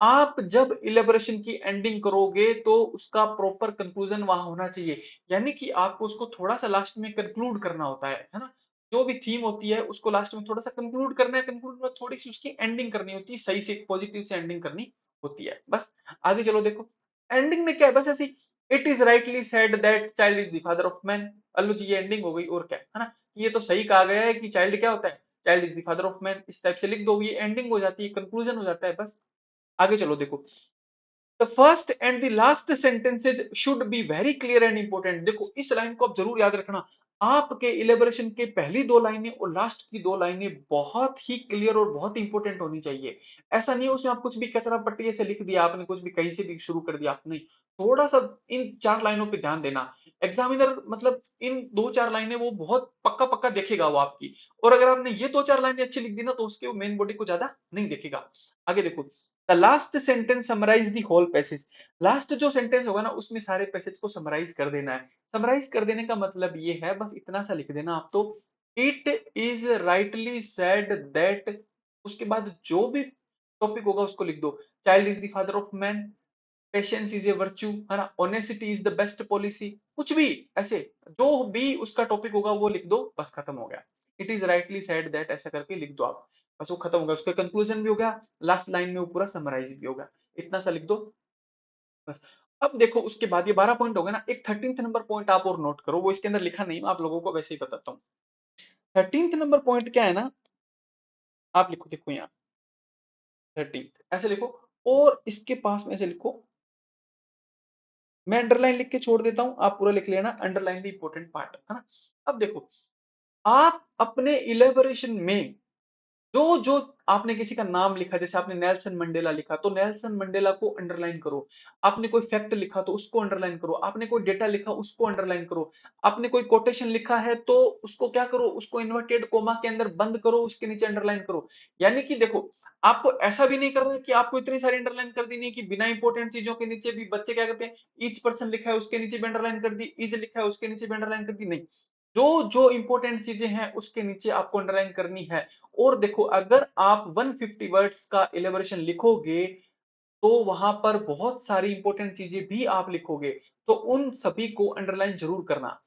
A: आप जब इलेबोरेशन की एंडिंग करोगे तो उसका प्रॉपर कंक्लूजन वहां होना चाहिए, यानी कि आपको उसको थोड़ा सा लास्ट में कंक्लूड करना होता है ना? जो भी थीम होती है उसको लास्ट में थोड़ा सा कंक्लूड करना है, कंक्लूड में थोड़ी सी उसकी एंडिंग करनी होती है, सही से पॉजिटिव से एंडिंग करनी होती है बस। आगे चलो देखो, एंडिंग में क्या है, बस ऐसी, it is rightly said that child is the father of man. Allu ji, ये एंडिंग हो गई और क्या है ना? ये तो सही कहा गया है कि चाइल्ड क्या होता है, child is the father of man, इस टाइप से लिख दो, ये एंडिंग हो जाती है, कंक्लूजन हो जाता है बस। आगे चलो देखो, the first and the last sentences should be very clear and important. देखो इस लाइन को आप जरूर याद रखना, आपके इलेबोरेशन के पहली 2 लाइनें और लास्ट की 2 लाइनें बहुत ही क्लियर और बहुत इंपॉर्टेंट होनी चाहिए। ऐसा नहीं है उसमें आप कुछ भी कचरा पट्टी ऐसे लिख दिया आपने, कुछ भी कहीं से भी शुरू कर दिया आपने, थोड़ा सा इन 4 लाइनों पे ध्यान देना। एग्जामिनर मतलब इन 2-4 लाइनें वो बहुत पक्का पक्का देखेगा वो आपकी, और अगर आपने ये 2-4 लाइनें अच्छी लिख दी ना तो उसके मेन बॉडी को ज्यादा नहीं देखेगा। आगे देखो, the last sentence summarize the whole passage. Last जो सेंटेंस होगा ना उसमें सारे पैसेज को समराइज कर देना है। समराइज कर देने का मतलब ये है, बस इतना सा लिख देना आप तो, it is rightly said that, उसके बाद जो भी टॉपिक होगा उसको लिख दो। Child is the father of man, patience is a virtue, है ना, honesty is the best policy, कुछ भी ऐसे जो भी उसका टॉपिक होगा वो लिख दो, बस खत्म हो गया। It is rightly said that ऐसा करके लिख दो आप, बस वो खत्म हो गया, उसका कंक्लूजन भी हो गया, लास्ट लाइन में वो पूरा समराइज भी होगा। इतना सा लिख दो बस। अब देखो उसके बाद ये 12 पॉइंट हो गए ना, एक 13th नंबर पॉइंट आप और नोट करो, वो इसके अंदर लिखा नहीं, मैं आप लोगों को वैसे ही बताता हूँ। 13th नंबर पॉइंट क्या है ना, आप लिखो, देखो यहाँ 13th ऐसे लिखो, और इसके पास में ऐसे लिखो, मैं अंडरलाइन लिख के छोड़ देता हूं, आप पूरा लिख लेना, अंडरलाइन द इंपॉर्टेंट पार्ट, है ना? अब देखो, आप अपने इलेबोरेशन में जो जो आपने किसी का नाम लिखा, जैसे आपने नेल्सन मंडेला लिखा तो नेल्सन मंडेला को अंडरलाइन करो। आपने कोई फैक्ट लिखा तो उसको अंडरलाइन करो। आपने कोई डेटा लिखा उसको अंडरलाइन करो। आपने कोई कोटेशन लिखा है तो उसको क्या करो, उसको इन्वर्टेड कोमा के अंदर बंद करो, उसके नीचे अंडरलाइन करो। यानी कि देखो, आपको ऐसा भी नहीं करना कि आपको इतनी सारी अंडरलाइन कर देनी है कि बिना इंपॉर्टेंट चीजों के नीचे भी बच्चे क्या करते हैं, ईच पर्सन लिखा है उसके नीचे भी अंडरलाइन कर दी, इज लिखा है उसके नीचे भी अंडरलाइन कर दी, नहीं, जो जो इंपॉर्टेंट चीजें हैं उसके नीचे आपको अंडरलाइन करनी है। और देखो, अगर आप 150 वर्ड्स का इलेबोरेशन लिखोगे तो वहां पर बहुत सारी इंपॉर्टेंट चीजें भी आप लिखोगे, तो उन सभी को अंडरलाइन जरूर करना।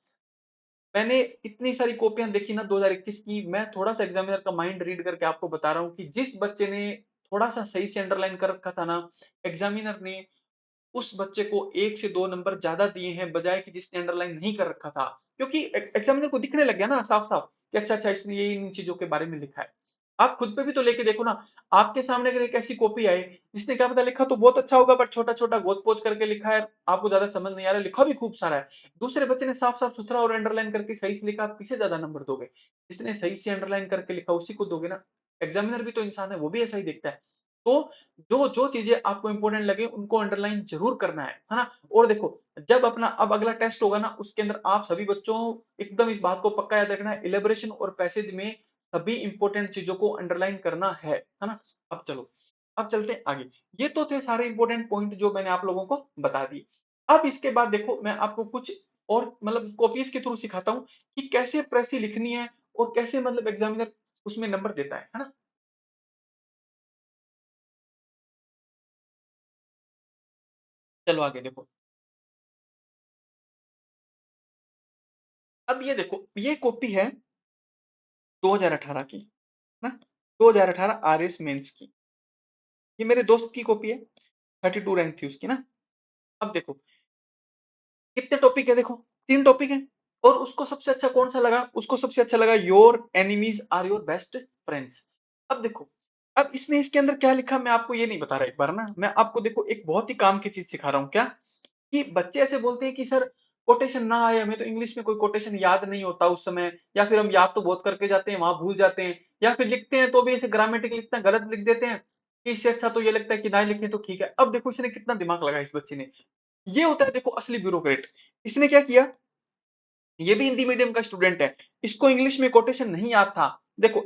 A: मैंने इतनी सारी कॉपियां देखी ना 2021 की, मैं थोड़ा सा एग्जामिनर का माइंड रीड करके आपको बता रहा हूँ कि जिस बच्चे ने थोड़ा सा सही से अंडरलाइन कर रखा था ना, एग्जामिनर ने उस बच्चे को 1 से 2 नंबर ज्यादा दिए हैं, बजाय कि जिसने अंडरलाइन नहीं कर रखा था। क्योंकि एग्जामिनर को दिखने लग गया ना साफ साफ कि अच्छा अच्छा इसने ये इन चीजों के बारे में लिखा है। आप खुद पे भी तो लेके देखो ना, आपके सामने अगर एक ऐसी कॉपी आए जिसने क्या पता लिखा तो बहुत अच्छा होगा, बट छोटा छोटा गोद पोच करके लिखा है, आपको ज्यादा समझ नहीं आ रहा, लिखा भी खूब सारा है। दूसरे बच्चे ने साफ साफ सुथरा और अंडरलाइन करके सही से लिखा, आप किसे ज्यादा नंबर दोगे? जिसने सही से अंडरलाइन करके लिखा उसी को दोगे ना। एग्जामिनर भी तो इंसान है, वो भी ऐसा ही देखता है। तो जो जो चीजें आपको इंपॉर्टेंट लगे उनको अंडरलाइन जरूर करना है ना? और देखो, जब अपना अब अगला टेस्ट होगा ना उसके अंदर आप सभी बच्चों एकदम इस बात को पक्का याद रखना है, इलेबोरेशन और पैसेज में सभी इंपॉर्टेंट चीजों को अंडरलाइन करना है ना? अब चलो, अब चलते हैं आगे। ये तो थे सारे इंपॉर्टेंट पॉइंट जो मैंने आप लोगों को बता दिए। अब इसके बाद देखो, मैं आपको कुछ और मतलब कॉपीज के थ्रू सिखाता हूँ कि कैसे प्रेसी लिखनी है और कैसे मतलब एग्जामिनर उसमें नंबर देता है ना? चलो आगे देखो, अब ये देखो, ये कॉपी है 2018 की, है ना? 2018 आरएस मेंस की। ये मेरे दोस्त की कॉपी है, 32 रैंक थी उसकी ना। अब देखो कितने टॉपिक है, देखो 3 टॉपिक है। और उसको सबसे अच्छा कौन सा लगा, उसको सबसे अच्छा लगा your enemies are your best friends. अब देखो, अब इसने इसके अंदर क्या लिखा मैं आपको ये नहीं बता रहा, एक बार ना मैं आपको देखो एक बहुत ही काम की चीज सिखा रहा हूँ क्या, कि बच्चे ऐसे बोलते हैं कि सर कोटेशन ना आए, हमें तो इंग्लिश में कोई कोटेशन याद नहीं होता उस समय, या फिर हम याद तो बहुत करके जाते हैं वहां भूल जाते हैं, या फिर लिखते हैं तो भी ऐसे ग्रामेटिकल इतना गलत लिख देते हैं कि इससे अच्छा तो ये लगता है कि ना ही लिखें तो ठीक है। अब देखो इसने कितना दिमाग लगाया इस बच्चे ने। ये होता है देखो असली ब्यूरोक्रेट। इसने क्या किया, ये भी हिंदी मीडियम का स्टूडेंट है, इसको इंग्लिश में कोटेशन नहीं याद था। देखो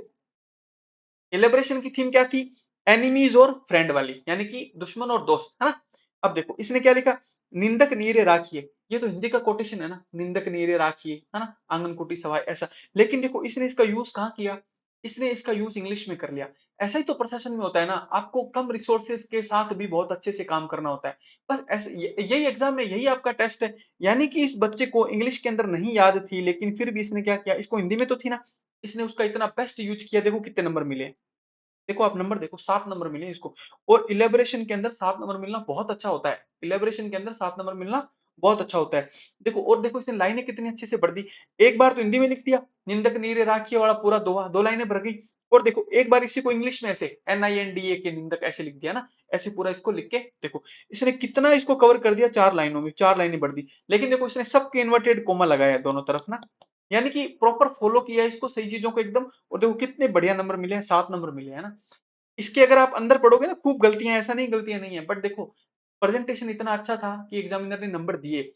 A: एलिब्रेशन की थीम क्या थी, एनिमीज और फ्रेंड वाली, यानी कि दुश्मन और दोस्त, है ना? अब देखो इसने क्या लिखा, निंदक नीरे राखिए, ये तो हिंदी का कोटेशन है ना, निंदक नीरे राखिए, है ना, आंगन कुटी सवाई ऐसा। लेकिन देखो इसने इसका यूज कहाँ किया, इसने इसका यूज इंग्लिश में कर लिया। ऐसा ही तो प्रशासन में होता है ना, आपको कम रिसोर्सेज के साथ भी बहुत अच्छे से काम करना होता है। बस ऐसे यही एग्जाम है, यही आपका टेस्ट है। यानी कि इस बच्चे को इंग्लिश के अंदर नहीं याद थी, लेकिन फिर भी इसने क्या किया, इसको हिंदी में तो थी ना, इसने उसका इतना बेस्ट यूज किया, देखो कितने नंबर मिले। देखो आप नंबर देखो, 7 नंबर मिले इसको। और इलेबोरेशन के अंदर 7 नंबर मिलना बहुत अच्छा होता है, इलेबोरेशन के अंदर 7 नंबर मिलना बहुत अच्छा होता है। देखो और देखो इसने लाइनें कितनी अच्छे से भर दी। एक बार तो हिंदी में लिख दिया, निंदक नीरे राखिए वाला पूरा दोहा, 2 लाइनें भर गई। और देखो एक बार इसी को इंग्लिश में ऐसे NINDA के निंदक ऐसे लिख दिया ना, ऐसे पूरा इसको लिख के देखो इसने कितना इसको कवर कर दिया, 4 लाइनों में 4 लाइनें भर दी। लेकिन देखो इसने सबके इन्वर्टेड कोमा लगाया है दोनों तरफ ना, यानी कि प्रॉपर फॉलो किया है इसको, सही चीजों को एकदम। और देखो कितने बढ़िया नंबर मिले हैं, 7 नंबर मिले हैं ना। इसके अगर आप अंदर पढ़ोगे ना, खूब गलतियां, ऐसा नहीं गलतियां नहीं है, बट देखो प्रेजेंटेशन इतना अच्छा था कि एग्जामिनर ने नंबर दिए।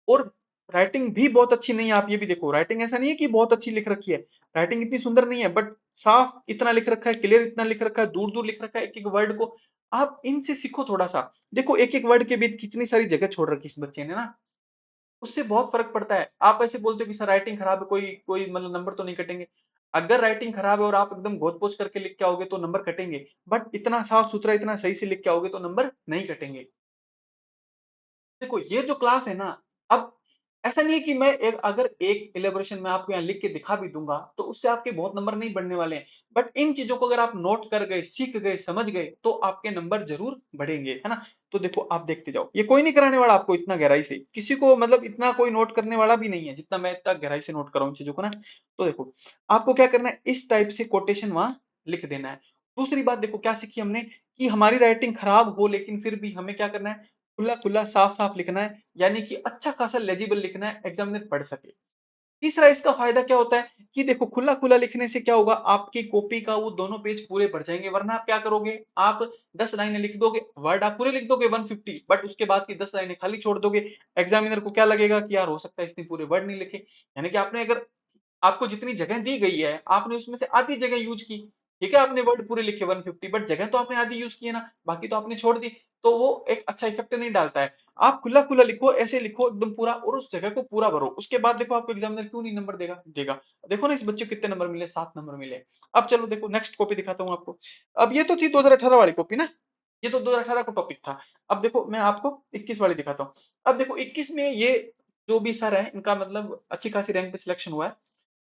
A: और राइटिंग भी बहुत अच्छी नहीं है, आप ये भी देखो, राइटिंग ऐसा नहीं है कि बहुत अच्छी लिख रखी है, राइटिंग इतनी सुंदर नहीं है, बट साफ इतना लिख रखा है, क्लियर इतना लिख रखा है, दूर दूर लिख रखा है एक एक वर्ड को। आप इनसे सीखो थोड़ा सा। देखो एक एक वर्ड के बीच कितनी सारी जगह छोड़ रखी इस बच्चे ने ना, उससे बहुत फर्क पड़ता है। आप ऐसे बोलते हो कि सर राइटिंग खराब है, कोई कोई मतलब नंबर तो नहीं कटेंगे। अगर राइटिंग खराब है और आप एकदम घोच पोच करके लिख के आओगे तो नंबर कटेंगे, बट इतना साफ सुथरा इतना सही से लिख के आओगे तो नंबर नहीं कटेंगे। देखो ये जो क्लास है ना, अब ऐसा नहीं है कि मैं एक अगर एक इलेबोरेशन में आपको यहाँ लिख के दिखा भी दूंगा तो उससे आपके बहुत नंबर नहीं बढ़ने वाले हैं। बट इन चीजों को अगर आप नोट कर गए, सीख गए, समझ गए तो आपके नंबर जरूर बढ़ेंगे, है ना? तो देखो आप देखते जाओ, ये कोई नहीं कराने वाला आपको इतना गहराई से, किसी को मतलब इतना कोई नोट करने वाला भी नहीं है जितना मैं इतना गहराई से नोट कर रहा हूँ चीजों को ना। तो देखो आपको क्या करना है, इस टाइप से कोटेशन वहां लिख देना है। दूसरी बात देखो क्या सीखी हमने, कि हमारी राइटिंग खराब हो लेकिन फिर भी हमें क्या करना है, खुला खुला साफ साफ लिखना है, यानी कि अच्छा खासा लेजिबल लिखना है, एग्जामिनर पढ़ सके। तीसरा इसका फायदा क्या होता है, कि देखो खुला खुला लिखने से क्या होगा, आपकी कॉपी का वो दोनों पेज पूरे भर जाएंगे। वरना आप क्या करोगे, आप 10 लाइनें लिख दोगे, वर्ड आप पूरे लिख दोगे 150, बट उसके बाद की 10 लाइनें खाली छोड़ दोगे। एग्जामिनर को क्या लगेगा कि यार हो सकता है इसने पूरे वर्ड नहीं लिखे, यानी कि आपने अगर आपको जितनी जगह दी गई है आपने उसमें से आधी जगह यूज की। ठीक है आपने वर्ड पूरे लिखे 150, बट जगह तो आपने आधी यूज की है ना, बाकी तो आपने छोड़ दी। तो वो एक अच्छा इफेक्ट नहीं डालता है। आप खुला खुला लिखो, ऐसे लिखो एकदम पूरा, और उस जगह को पूरा भरो। उसके बाद देखो आपको एग्जामिनर क्यों नहीं नंबर देगा, देगा। देखो ना इस बच्चे को कितने नंबर मिले, 7 नंबर मिले। अब चलो देखो नेक्स्ट कॉपी दिखाता हूँ आपको। अब ये तो थी 2018 वाली कॉपी ना, ये तो 2018 का टॉपिक था। अब देखो मैं आपको 21 वाली दिखाता हूँ। अब देखो 21 में ये जो भी सर है इनका मतलब अच्छी खासी रैंक पे सिलेक्शन हुआ है,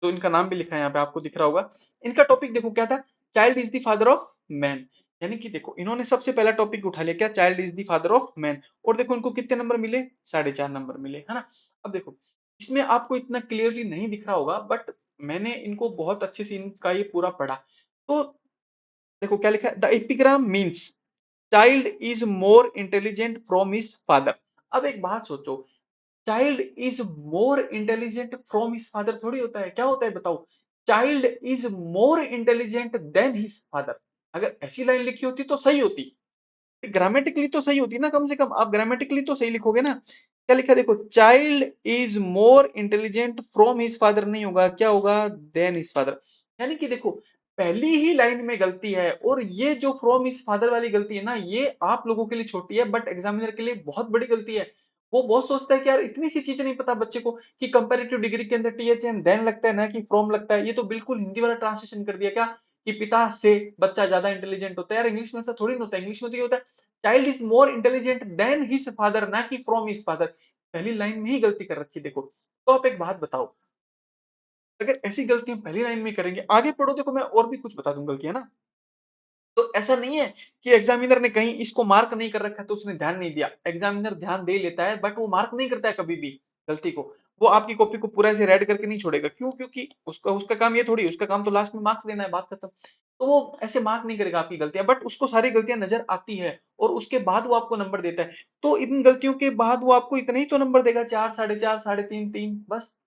A: तो इनका नाम भी लिखा है यहाँ पे, आपको दिख रहा होगा। इनका टॉपिक देखो क्या था, child is the father of man. यानी कि देखो इन्होंने सबसे पहला टॉपिक उठा लिया क्या, child is the father of man. और देखो इनको कितने नंबर मिले, 4.5 नंबर मिले, है ना? अब देखो इसमें आपको इतना क्लियरली नहीं दिख रहा होगा, बट मैंने इनको बहुत अच्छे से इनका ये पूरा पढ़ा। तो देखो क्या लिखा है, the epigram means child is more intelligent from his father. अब एक बात सोचो, child is more intelligent from his father थोड़ी होता है, क्या होता है बताओ, child is more intelligent then his father. अगर ऐसी लाइन लिखी होती तो सही होती, ग्रामेटिकली तो सही होती ना, कम से कम आप ग्रामेटिकली तो सही लिखोगे ना। क्या लिखा देखो, child is more intelligent from his father नहीं होगा, क्या होगा, देन हिज फादर। यानी कि देखो पहली ही लाइन में गलती है, और ये जो फ्रॉम हिज फादर वाली गलती है ना, ये आप लोगों के लिए छोटी है बट एग्जामिनर के लिए बहुत बड़ी गलती है। वो बहुत सोचता है कि यार इतनी सी चीजें नहीं पता बच्चे को, कि कंपैरेटिव डिग्री के अंदर THN देन लगता है ना कि फ्रॉम लगता है। ये तो बिल्कुल हिंदी वाला ट्रांसलेशन कर दिया क्या, कि पिता से बच्चा ज्यादा इंटेलिजेंट होता है। यार इंग्लिश में ऐसा थोड़ी ना होता है, इंग्लिश में तो ये होता है child is more intelligent then his father, ना कि फ्रॉम हिज फादर। पहली लाइन में ही गलती कर रखी देखो। तो आप एक बात बताओ, अगर ऐसी गलतियां पहली लाइन में करेंगे, आगे पढ़ो देखो मैं और भी कुछ बता दूं गलतियां ना। तो ऐसा नहीं है कि एग्जामिनर ने कहीं इसको मार्क नहीं कर रखा तो उसने ध्यान नहीं दिया। एग्जामिनर ध्यान दे लेता है बट वो मार्क नहीं करता है कभी भी गलती को। वो आपकी कॉपी को पूरा ऐसे रेड करके नहीं छोड़ेगा। क्यों? क्योंकि उसका उसका काम ये थोड़ी, उसका काम तो लास्ट में मार्क्स देना है, बात खत्म। तो वो ऐसे मार्क नहीं करेगा आपकी गलतियां, बट उसको सारी गलतियां नजर आती है और उसके बाद वो आपको नंबर देता है। तो इन गलतियों के बाद वो आपको इतने ही तो नंबर देगा, 4, 4.5, 3.5, 3, बस।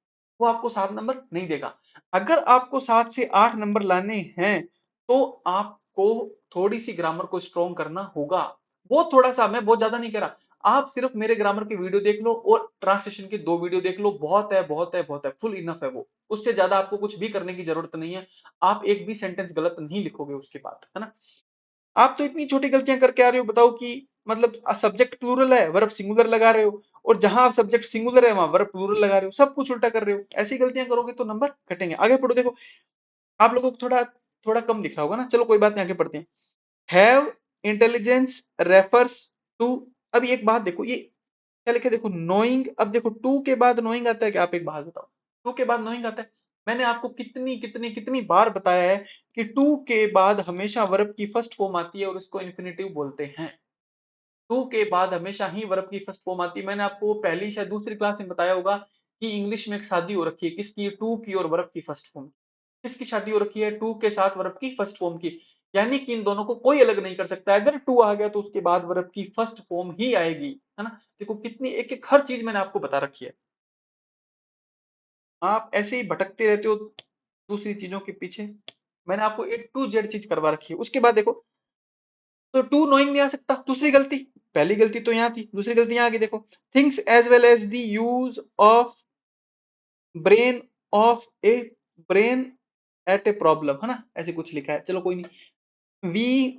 A: वो आपको 7 नंबर नहीं देगा। अगर आपको 7 से 8 नंबर लाने हैं तो आपको थोड़ी सी ग्रामर को स्ट्रॉन्ग करना होगा। वो थोड़ा सा, मैं बहुत ज्यादा नहीं कह रहा। आप सिर्फ मेरे ग्रामर की वीडियो देख लो और ट्रांसलेशन की 2 वीडियो देख लो, बहुत है, बहुत है, बहुत है, फुल इनफ है वो। उससे ज्यादा आपको कुछ भी करने की जरूरत नहीं है। आप एक भी सेंटेंस गलत नहीं लिखोगे उसके बाद, है ना। आप तो इतनी छोटी गलतियां करके आ रहे हो, बताओ कि मतलब सब्जेक्ट प्लूरल है, वर्ब सिंगुलर लगा रहे हो, और जहां आप सब्जेक्ट सिंगुलर है वहां वर्ब प्लूरल लगा रहे हो, सब कुछ उल्टा कर रहे हो। ऐसी गलतियां करोगे तो नंबर घटेंगे। आगे पढ़ो देखो। आप लोगों को थोड़ा थोड़ा कम दिख रहा होगा ना, चलो कोई बात नहीं, आगे पढ़ते हैं। Have intelligence refers to. अब एक बात देखो, ये क्या लिखे देखो, नोइंग। अब देखो टू के बाद नोइंग आता है क्या? आप एक बात बताओ, टू के बाद नोइंग आता है? मैंने आपको कितनी कितनी कितनी बार बताया है कि टू के बाद हमेशा वर्ब की फर्स्ट फॉर्म आती है और इसको इन्फिनेटिव बोलते हैं। टू के बाद हमेशा ही वर्ब की फर्स्ट फॉर्म आती है। मैंने आपको पहली शायद दूसरी क्लास में बताया होगा कि इंग्लिश में एक शादी हो रखी है किसकी? टू की और वर्ब की फर्स्ट फॉर्म। किसकी शादी हो रखी है? टू के साथ वर्ब की फर्स्ट फॉर्म की। यानी कि इन दोनों को कोई अलग नहीं कर सकता। अगर टू आ गया तो उसके बाद वर्ब की फर्स्ट फॉर्म ही आएगी, है ना। देखो कितनी एक एक हर चीज मैंने आपको बता रखी है। आप ऐसे ही भटकते रहते हो दूसरी चीजों के पीछे। मैंने आपको ए टू जेड चीज करवा रखी है। उसके बाद देखो, तो टू नोइंग नहीं आ सकता, दूसरी गलती। पहली गलती तो यहाँ थी, दूसरी गलती यहाँ आ गई देखो। Things as well as the use of brain of a brain at a problem, है ना, ऐसे कुछ लिखा है, चलो कोई नहीं। We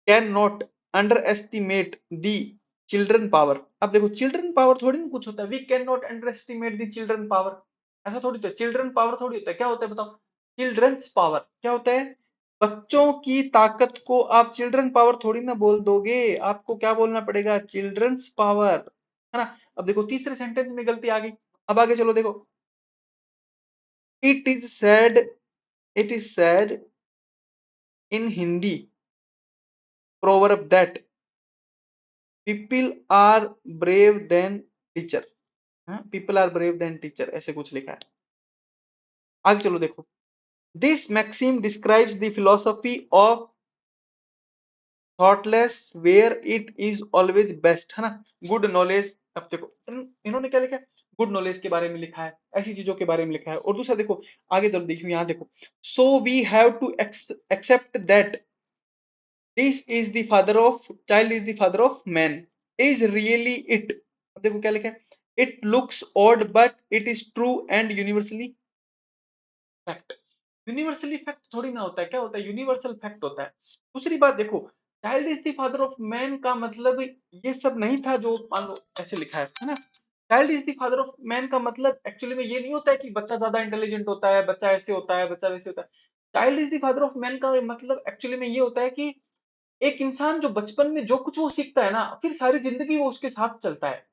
A: can not underestimate the children power. अब देखो चिल्ड्रन पावर थोड़ी ना कुछ होता है, we can not underestimate the children power, ऐसा थोड़ी होता है। चिल्ड्रन पावर थोड़ी होता है, क्या होता है बताओ? चिल्ड्रंस पावर क्या होता है? बच्चों की ताकत को आप चिल्ड्रन पावर थोड़ी ना बोल दोगे, आपको क्या बोलना पड़ेगा? चिल्ड्रंस पावर, है ना। अब देखो तीसरे सेंटेंस में गलती आ गई। अब आगे चलो देखो। It is said, it is said in Hindi proverb that people are brave than teacher. People are brave than teacher, ऐसे कुछ लिखा है। आगे चलो देखो। This maxim describes the philosophy of thoughtless where it is always best, है ना। Good knowledge. अब देखो इन्होंने क्या लिखा है? गुड नॉलेज के बारे में लिखा है, ऐसी चीजों के बारे में लिखा है। और दूसरा देखो, आगे चलो देखियो, यहाँ देखो। So we have to accept that this is the father of child is the father of man is really it. अब देखो क्या लिखा है? It looks odd but it is true and universally fact. Universally fact थोड़ी ना होता है, क्या होता है? यूनिवर्सल फैक्ट होता है। दूसरी बात देखो, child is the father of man का मतलब ये सब नहीं था जो मान लो ऐसे लिखा है ना। Child is the father of man का मतलब एक्चुअली में ये नहीं होता है कि बच्चा ज्यादा इंटेलिजेंट होता है, बच्चा ऐसे होता है, बच्चा वैसे होता है। Child is the father of man का मतलब एक्चुअली में ये होता है कि एक इंसान जो बचपन में जो कुछ वो सीखता है ना, फिर सारी जिंदगी वो उसके साथ चलता है।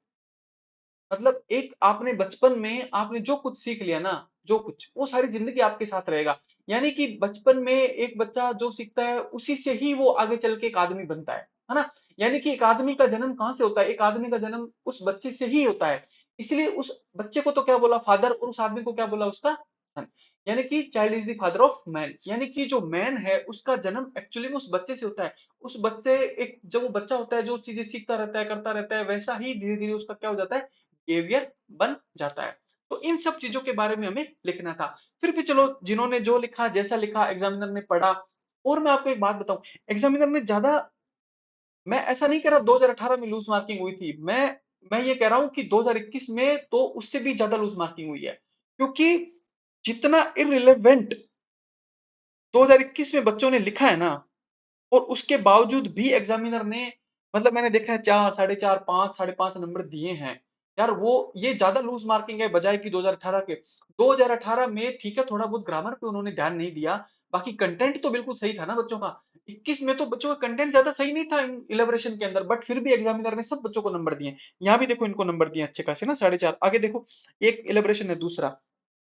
A: मतलब एक आपने बचपन में आपने जो कुछ सीख लिया ना, जो कुछ वो सारी जिंदगी आपके साथ रहेगा। यानी कि बचपन में एक बच्चा जो सीखता है उसी से ही वो आगे चल के एक आदमी बनता है ना। यानी कि एक आदमी का जन्म कहाँ से होता है? एक आदमी का जन्म उस बच्चे से ही होता है। इसलिए उस बच्चे को तो क्या बोला? फादर। और उस आदमी को क्या बोला? उसका सन। यानी कि child is the father of man, यानी कि जो मैन है उसका जन्म एक्चुअली में उस बच्चे से होता है। उस बच्चे एक जब वो बच्चा होता है जो चीजें सीखता रहता है, करता रहता है, वैसा ही धीरे धीरे उसका क्या हो जाता है? बिहेवियर बन जाता है। तो इन सब चीजों के बारे में हमें लिखना था। फिर भी चलो, जिन्होंने जो लिखा, जैसा लिखा, एग्जामिनर ने पढ़ा। और मैं आपको एक बात बताऊं, एग्जामिनर ने ज्यादा, मैं ऐसा नहीं कह रहा 2018 में लूज मार्किंग हुई थी, मैं ये कह रहा हूं कि 2021 में तो उससे भी ज्यादा लूज मार्किंग हुई है। क्योंकि जितना इररिलेवेंट 2021 में बच्चों ने लिखा है ना, और उसके बावजूद भी एग्जामिनर ने, मतलब मैंने देखा है 4, 4.5, 5, 5.5 नंबर दिए हैं। यार वो ये ज्यादा लूज मार्किंग है बजाय कि 2018 के। 2018 में ठीक है थोड़ा बहुत ग्रामर पे उन्होंने ध्यान नहीं दिया, बाकी कंटेंट तो बिल्कुल सही था ना बच्चों का। 21 में तो बच्चों का कंटेंट ज्यादा सही नहीं था इलेबोरेशन के अंदर, बट फिर भी एग्जामिनर ने सब बच्चों को नंबर दिए। यहाँ भी देखो इनको नंबर दिए अच्छे खासे ना, 4.5। आगे देखो, एक इलेबोरेशन है दूसरा,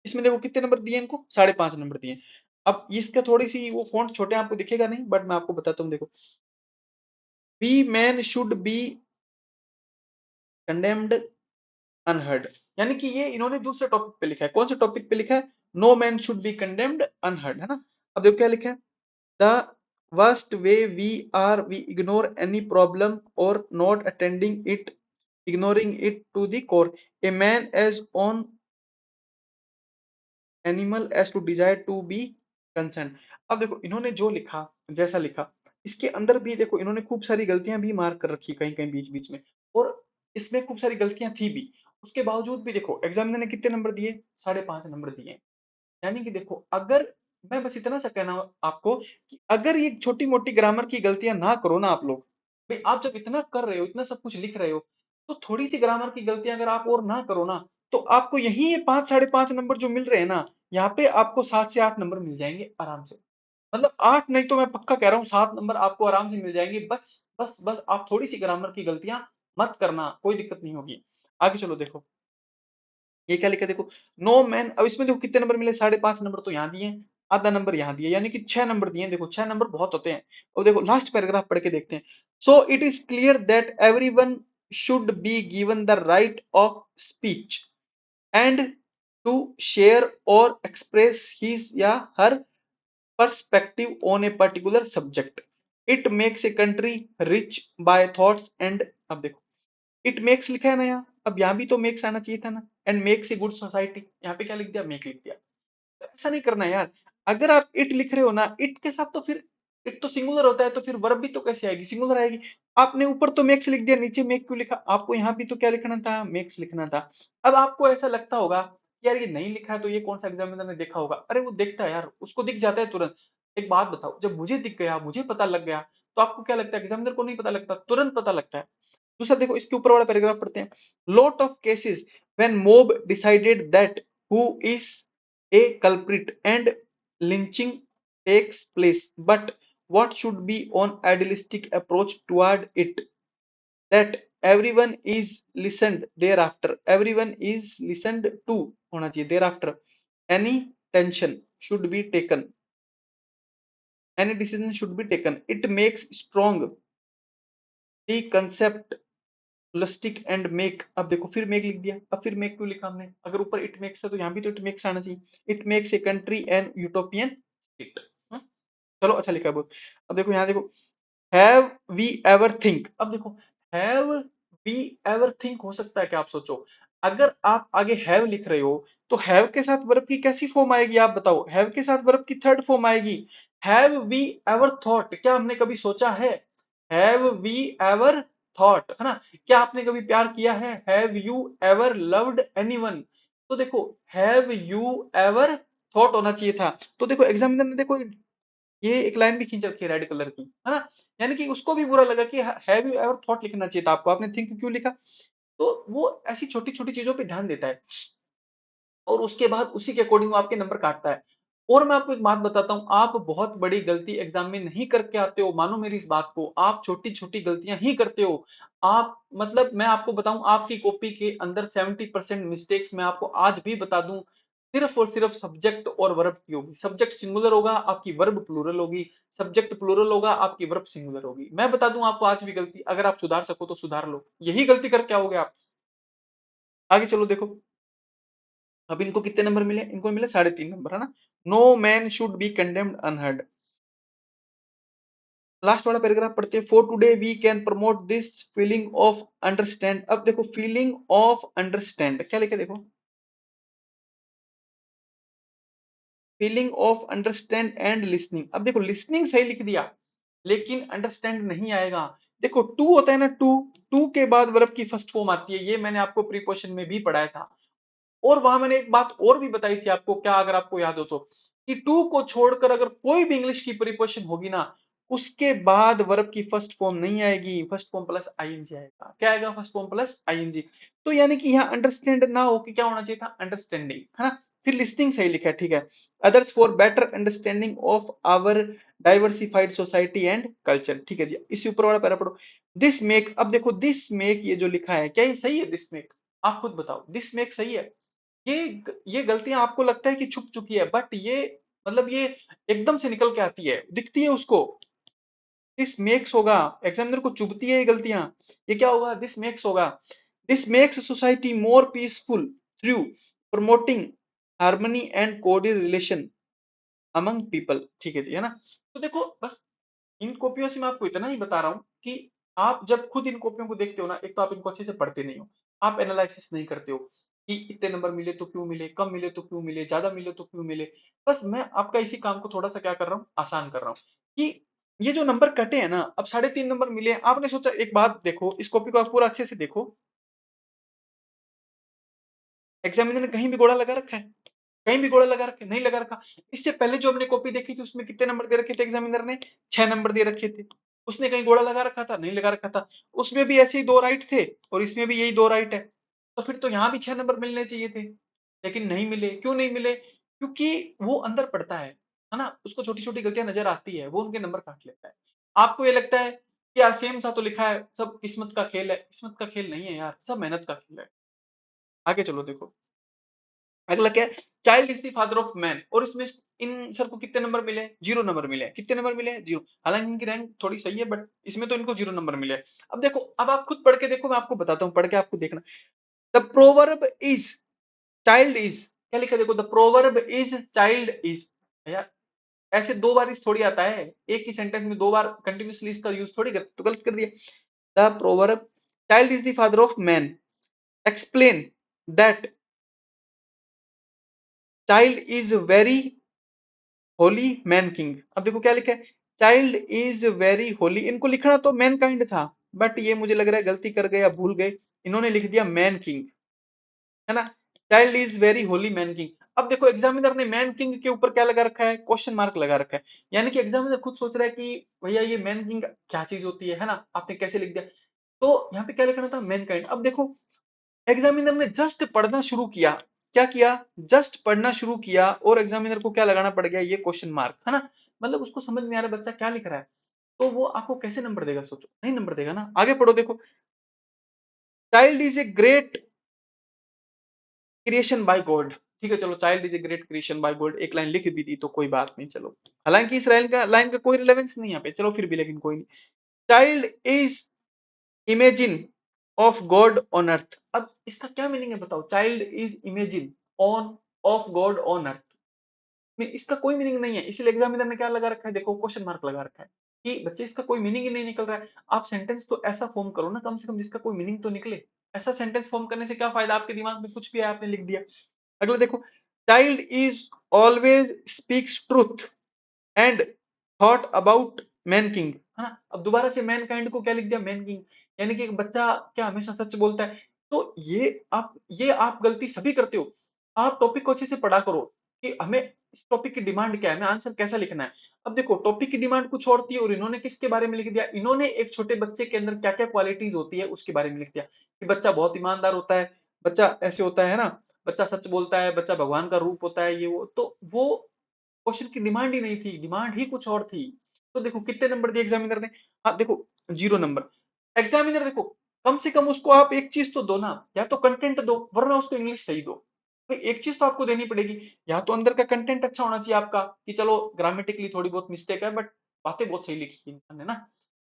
A: इसमें देखो कितने नंबर दिए इनको, 5.5 नंबर दिए। अब इसका थोड़ी सी वो फॉन्ट छोटे आपको दिखेगा नहीं, बट मैं आपको बताता हूँ देखो, be man should be condemned unheard, यानी कि ये इन्होंने दूसरे टॉपिक पे लिखा है। कौन से टॉपिक पे लिखा है? No man should be condemned unheard, है ना। अब देखो क्या लिखा है, the worst way we are we ignore any problem और not attending it, ignoring it to the core, a man as on animal as to desire to be concerned। अब देखो इन्होंने जो लिखा, जैसा लिखा, इसके अंदर भी देखो इन्होंने खूब सारी गलतियां भी मार्क कर रखी कहीं कहीं बीच बीच में, और इसमें खूब सारी गलतियां थी भी। उसके बावजूद भी देखो एग्जामिनर ने कितने नंबर दिए, 5.5 नंबर दिए। यानी कि देखो, अगर मैं बस इतना सा कहना आपको कि अगर ये छोटी मोटी ग्रामर की गलतियां ना करो ना आप लोग, भाई आप जब इतना कर रहे हो, इतना सब कुछ लिख रहे हो, तो थोड़ी सी ग्रामर की गलतियां अगर आप और ना करो ना, तो आपको यही ये 5 5.5 नंबर जो मिल रहे हैं ना, यहाँ पे आपको 7 से 8 नंबर मिल जाएंगे आराम से। मतलब 8 नहीं तो मैं पक्का कह रहा हूँ 7 नंबर आपको आराम से मिल जाएंगे। बस बस बस आप थोड़ी सी ग्रामर की गलतियां मत करना, कोई दिक्कत नहीं होगी। आगे चलो देखो, ये क्या लिखा है देखो, नो मैन। अब इसमें देखो कितने नंबर मिले, 5.5 नंबर तो यहाँ दिए, आधा नंबर यहाँ दिए, यानी कि 6 नंबर दिए। देखो 6 नंबर बहुत होते हैं। और देखो लास्ट पैराग्राफ पढ़ के देखते हैं। So it is clear that everyone should be given the right of speech and to share और एक्सप्रेस हिज या her perspective on a particular subject. It makes a country rich by thoughts and, अब देखो it makes लिखा है ना यहाँ, अब यहाँ भी तो मेक्स आना चाहिए था ना, and makes a good society, यहाँ पे क्या लिख दिया, मेक लिख दिया। तो ऐसा नहीं करना यार। अगर आप इट लिख रहे हो ना, इट के साथ तो फिर इट तो सिंगुलर होता है, तो फिर वर्ब भी तो कैसे आएगी, सिंगुलर आएगी। आपने ऊपर तो मेक्स लिख दिया, नीचे मेक क्यों लिखा? आपको यहाँ भी तो क्या लिखना था, मेक्स लिखना था। अब आपको ऐसा लगता होगा कि यार ये नहीं लिखा है, तो ये कौन सा एग्जामिनर ने देखा होगा? अरे वो देखता है यार, उसको दिख जाता है तुरंत। एक बात बताओ, जब मुझे दिख गया, मुझे पता लग गया, तो आपको क्या लगता है एग्जामिनर को नहीं पता लगता? तुरंत पता लगता है। दूसरा देखो, इसके ऊपर वाला पैराग्राफ पढ़ते हैं। Lot of cases when mob decided that who is a culprit and lynching takes place, but what should be on idealistic approach toward it, that everyone is listened thereafter, everyone is listened to होना चाहिए thereafter, any tension should be taken, any decision should be taken, it makes strong the concept लस्टिक and make. अब देखो फिर make लिख दिया, अब फिर मेक क्यों लिखा हमने? अगर ऊपर इट मेक्स है तो यहाँ भी तो इट मेक्स आना चाहिए। It makes a country and utopian state. चलो अच्छा लिखा है बहुत। अब देखो यहाँ देखो, हैव वी एवर थिंक। अब देखो हैव वी एवर थिंक हो सकता है क्या? आप सोचो, अगर आप आगे हैव लिख रहे हो, तो हैव के साथ वर्ब की कैसी फॉर्म आएगी आप बताओ? हैव के साथ वर्ब की थर्ड फॉर्म आएगी। हैव वी एवर थॉट, क्या हमने कभी सोचा है? हैव वी एवर थॉट, है ना? क्या आपने कभी प्यार किया है? Have you ever loved anyone? तो देखो हैव यू एवर थॉट होना चाहिए था। तो देखो एग्जामिनर ने देखो ये एक लाइन भी खींच रखी है रेड कलर की, है ना? यानी कि उसको भी बुरा लगा कि हैव यू एवर थॉट लिखना चाहिए था आपको, आपने थिंक क्यों लिखा? तो वो ऐसी छोटी छोटी चीजों पे ध्यान देता है, और उसके बाद उसी के अकॉर्डिंग वो आपके नंबर काटता है। और मैं आपको एक बात बताता हूँ, आप बहुत बड़ी गलती एग्जाम में नहीं करके आते हो, मानो मेरी इस बात को, आप छोटी छोटी गलतियां ही करते हो। आप मतलब मैं आपको बताऊं, आपकी कॉपी के अंदर 70% मिस्टेक्स मैं आपको आज भी बता दूं, सिर्फ और सिर्फ सब्जेक्ट और वर्ब की होगी। सब्जेक्ट सिंगुलर होगा, आपकी वर्ब प्लूरल होगी। सब्जेक्ट प्लूरल होगा, आपकी वर्ब सिंगुलर होगी। मैं बता दूं आपको आज भी गलती, अगर आप सुधार सको तो सुधार लो, यही गलती करके आओगे आप। आगे चलो देखो, अब इनको कितने नंबर मिले? इनको मिले 3.5 नंबर, है ना। No man should be condemned unheard. Last वाला पैराग्राफ पढ़ते हैं। For today we can promote this feeling of understand. अब देखो फीलिंग ऑफ अंडरस्टैंड क्या लिखे देखो, feeling of understand and listening. अब देखो लिसनिंग सही लिख दिया, लेकिन अंडरस्टैंड नहीं आएगा। देखो टू होता है ना, टू, टू के बाद वर्ब की फर्स्ट फॉर्म आती है, ये मैंने आपको प्रीपोजिशन में भी पढ़ाया था। और वहां मैंने एक बात और भी बताई थी आपको, क्या अगर आपको याद हो तो, कि टू को छोड़कर अगर कोई भी इंग्लिश की प्रीपोजिशन होगी ना, उसके बाद वर्ब की फर्स्ट फॉर्म नहीं आएगी, फर्स्ट फॉर्म प्लस आईएनजी आएगा। क्या आएगा? First form plus ING. तो यानी कि यहाँ अंडरस्टैंड ना हो कि क्या होना चाहिए था, अंडरस्टैंडिंग, है ना। फिर लिस्टिंग सही लिखा है, ठीक है। Others for better understanding of our diversified society and culture, ठीक है जी। इसी ऊपर वाला पैरा पढ़ो। दिस मेक, अब देखो दिस मेक ये जो लिखा है, क्या ये सही है? दिस मेक, आप खुद बताओ, दिस मेक सही है? ये गलतियां आपको लगता है कि छुप चुकी है, बट ये मतलब ये एकदम से निकल के आती है, दिखती है उसको। दिस मेक्स होगा, एग्जामिनर को चुभती है ये गलतियां। ये क्या होगा, दिस मेक्स होगा, this makes society more peaceful through promoting harmony and coordinate relation among people. ठीक है ना। तो देखो बस इन कॉपियों से मैं आपको इतना ही बता रहा हूँ कि आप जब खुद इन कॉपियों को देखते हो ना, एक तो आप इनको अच्छे से पढ़ते नहीं हो, आप एनालिसिस नहीं करते हो कि इतने नंबर मिले तो क्यों मिले, कम मिले तो क्यों मिले, ज्यादा मिले तो क्यों मिले। बस मैं आपका इसी काम को थोड़ा सा क्या कर रहा हूँ, आसान कर रहा हूँ कि ये जो नंबर कटे हैं ना, अब 3.5 नंबर मिले, आपने सोचा, एक बात देखो, इस कॉपी को आप पूरा अच्छे से देखो, एग्जामिनर ने कहीं भी गोला लगा रखा है, कहीं भी गोला लगा रखे, नहीं लगा रखा। इससे पहले जो हमने कॉपी देखी थी उसमें कितने नंबर दे रखे थे एग्जामिनर ने, 6 नंबर दे रखे थे। उसने कहीं गोला लगा रखा था, नहीं लगा रखा था। उसमें भी ऐसे ही 2 राइट थे और इसमें भी यही 2 राइट है, तो फिर तो यहाँ भी 6 नंबर मिलने चाहिए थे, लेकिन नहीं मिले। क्यों नहीं मिले, क्योंकि वो अंदर पढ़ता है ना, उसको छोटी छोटी गलतियां नजर आती है, वो उनके नंबर काट लेता है। आपको ये लगता है कि यार सेम सा तो लिखा है, सब किस्मत का खेल है, किस्मत का खेल नहीं है यार, सब मेहनत का खेल है। आगे चलो देखो, अगला क्या है, child is the father of man, और इसमें इन सर को कितने नंबर मिले, 0 नंबर मिले। कितने नंबर मिले, 0। हालांकि इनकी रैंक थोड़ी सही है, बट इसमें तो इनको 0 नंबर मिले। अब देखो, अब आप खुद पढ़ के देखो, मैं आपको बताता हूँ, पढ़ के आपको देखना। The proverb is child is, क्या लिखा है देखो, the proverb is child is. यार ऐसे 2 बार इस थोड़ी आता है, एक ही सेंटेंस में 2 बार कंटिन्यूसली इसका यूज थोड़ी कर, तो गलत कर दिया। The proverb child is the father of man explain that child is very Holi man king. अब देखो क्या लिखा है, चाइल्ड इज वेरी होली, इनको लिखना तो मैन काइंड था, बट ये मुझे लग रहा है गलती कर गए या भूल गए, इन्होंने लिख दिया मैन किंग, है ना। Child is very Holi man king. अब देखो एग्जामिनर ने मैन किंग के ऊपर क्या लगा रखा है, क्वेश्चन मार्क लगा रखा है, यानी कि एग्जामिनर खुद सोच रहा है कि भैया ये मैन किंग क्या चीज होती है ना, आपने कैसे लिख दिया। तो यहाँ पे क्या लिखना था, मैन काइंड। अब देखो एग्जामिनर ने जस्ट पढ़ना शुरू किया, क्या किया, जस्ट पढ़ना शुरू किया, और एग्जामिनर को क्या लगाना पड़ गया, ये क्वेश्चन मार्क, है ना। मतलब उसको समझ नहीं आ रहा बच्चा क्या लिख रहा है, तो वो आपको कैसे नंबर देगा, सोचो, नहीं नंबर देगा ना। आगे पढ़ो देखो, child is a great creation bye God. ठीक है चलो, child is a great creation bye God, एक लाइन लिख भी दी तो कोई बात नहीं, चलो। हालांकि इस लाइन का कोई रिलेवेंस नहीं यहाँ पे, चलो फिर भी, लेकिन कोई नहीं। Child is imagine of God on earth. अब इसका क्या मीनिंग है बताओ, child is imagine on off God on earth, इसका कोई मीनिंग नहीं है, इसलिए एग्जामिनर ने क्या लगा रखा है, देखो क्वेश्चन मार्क लगा रखा है कि बच्चे इसका कोई मीनिंग ही नहीं निकल रहा है। आप सेंटेंस तो ऐसा फॉर्म करो ना, कम से कम जिसका कोई मीनिंग तो निकले। ऐसा सेंटेंस फॉर्म करने से क्या फायदा, आपके दिमाग में कुछ भी है आपने लिख दिया। अगला देखो, child is always speaks truth and thought about man king, है ना। अब दोबारा से मैन काइंड को क्या लिख दिया, मैन किंग, यानी कि एक बच्चा क्या हमेशा सच बोलता है। तो ये आप गलती सभी करते हो। आप टॉपिक को अच्छे से पढ़ा करो कि हमें इस टॉपिक की डिमांड क्या है, हमें आंसर कैसा लिखना है। अब देखो टॉपिक की डिमांड कुछ और थी, और इन्होंने किसके बारे में लिख दिया, इन्होंने एक छोटे बच्चे के अंदर क्या क्या क्वालिटीज होती है उसके बारे में लिख दिया, कि बच्चा बहुत ईमानदार होता है, बच्चा ऐसे होता है ना, बच्चा सच बोलता है, बच्चा भगवान का रूप होता है, ये वो क्वेश्चन की डिमांड ही नहीं थी, डिमांड ही कुछ और थी। तो देखो कितने नंबर दिए एग्जामिनर ने, हाँ देखो 0 नंबर। एग्जामिनर देखो, कम से कम उसको आप एक चीज तो दो ना, या तो कंटेंट दो, वरना उसको इंग्लिश सही दो। भाई एक चीज तो आपको देनी पड़ेगी, या तो अंदर का कंटेंट अच्छा होना चाहिए आपका, कि चलो ग्रामेटिकली थोड़ी बहुत मिस्टेक है, बट बातें बहुत सही लिखी है इंसान ने ना,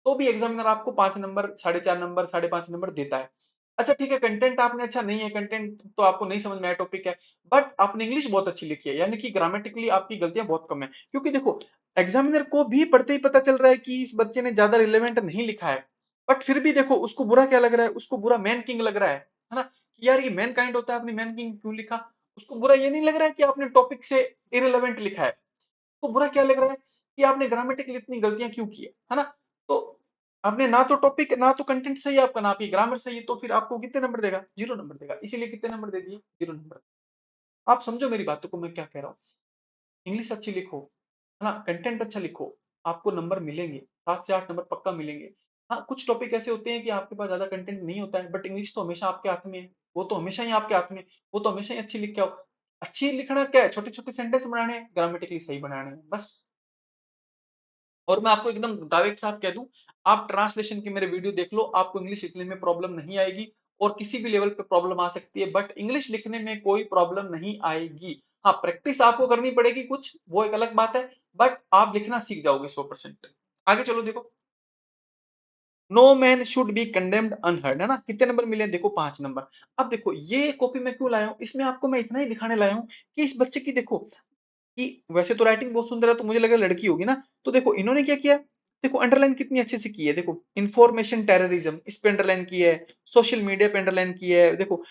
A: तो भी एग्जामिनर आपको 5 नंबर, 4.5 नंबर, 5.5 नंबर देता है। अच्छा ठीक है, कंटेंट आपने अच्छा नहीं है, कंटेंट तो आपको नहीं समझ में आया टॉपिक है, बट आपने इंग्लिश बहुत अच्छी लिखी है, यानी कि ग्रामेटिकली आपकी गलतियां बहुत कम है। क्योंकि देखो एग्जामिनर को भी पढ़ते ही पता चल रहा है कि इस बच्चे ने ज्यादा रिलेवेंट नहीं लिखा है, बट फिर भी देखो उसको बुरा क्या लग रहा है, उसको बुरा मैन किंग लग रहा है ना, कि यार ये मैन काइंड होता है, आपने मैन किंग क्यों लिखा। उसको बुरा ये नहीं लग रहा है कि आपने टॉपिक से इरेलेवेंट लिखा है, उसको बुरा क्या लग रहा है कि आपने ग्रामेटिकली इतनी गलतियां क्यों की है ना। तो आपने ना तो टॉपिक, ना तो कंटेंट सही है आपका, ना आपकी ग्रामर सही है, तो फिर आपको कितने नंबर देगा, 0 नंबर देगा। इसीलिए कितने नंबर दे दिए, 0 नंबर। आप समझो मेरी बातों को, मैं क्या कह रहा हूँ। इंग्लिश अच्छी लिखो, है ना, कंटेंट अच्छा लिखो, आपको नंबर मिलेंगे, 7 से 8 नंबर पक्का मिलेंगे। हाँ कुछ टॉपिक ऐसे होते हैं कि आपके पास ज्यादा कंटेंट नहीं होता है, बट इंग्लिश तो हमेशा आपके हाथ में है, वो तो हमेशा ही आपके हाथ में है, वो तो हमेशा ही अच्छी लिख के आओ। अच्छी लिखना क्या है, छोटे छोटे सेंटेंस बनाने हैं, ग्रामेटिकली सही बनाने हैं, बस। और मैं आपको एकदम दावे के साथ कह दूं, आप ट्रांसलेशन के मेरे वीडियो देख लो, आपको इंग्लिश लिखने में प्रॉब्लम नहीं आएगी। और किसी भी लेवल पे प्रॉब्लम आ सकती है, बट इंग्लिश लिखने में कोई प्रॉब्लम नहीं आएगी। हाँ, प्रैक्टिस आपको करनी पड़ेगी कुछ, वो एक अलग बात है, बट आप लिखना सीख जाओगे 100%। आगे चलो देखो, no man should be condemned unheard, है ना, कितने नंबर मिले, देखो 5 नंबर। अब देखो ये कॉपी मैं क्यों लाया हूँ, इसमें आपको मैं इतना ही दिखाने लाया हूँ कि इस बच्चे की देखो कि वैसे तो राइटिंग बहुत सुंदर है, तो मुझे लगा लड़की होगी ना, तो देखो इन्होंने क्या किया, देखो अंडरलाइन कितनी अच्छे से की है, देखो इंफॉर्मेशन टेररिज्म इस पे अंडरलाइन की है, सोशल मीडिया पे अंडरलाइन की है, देखो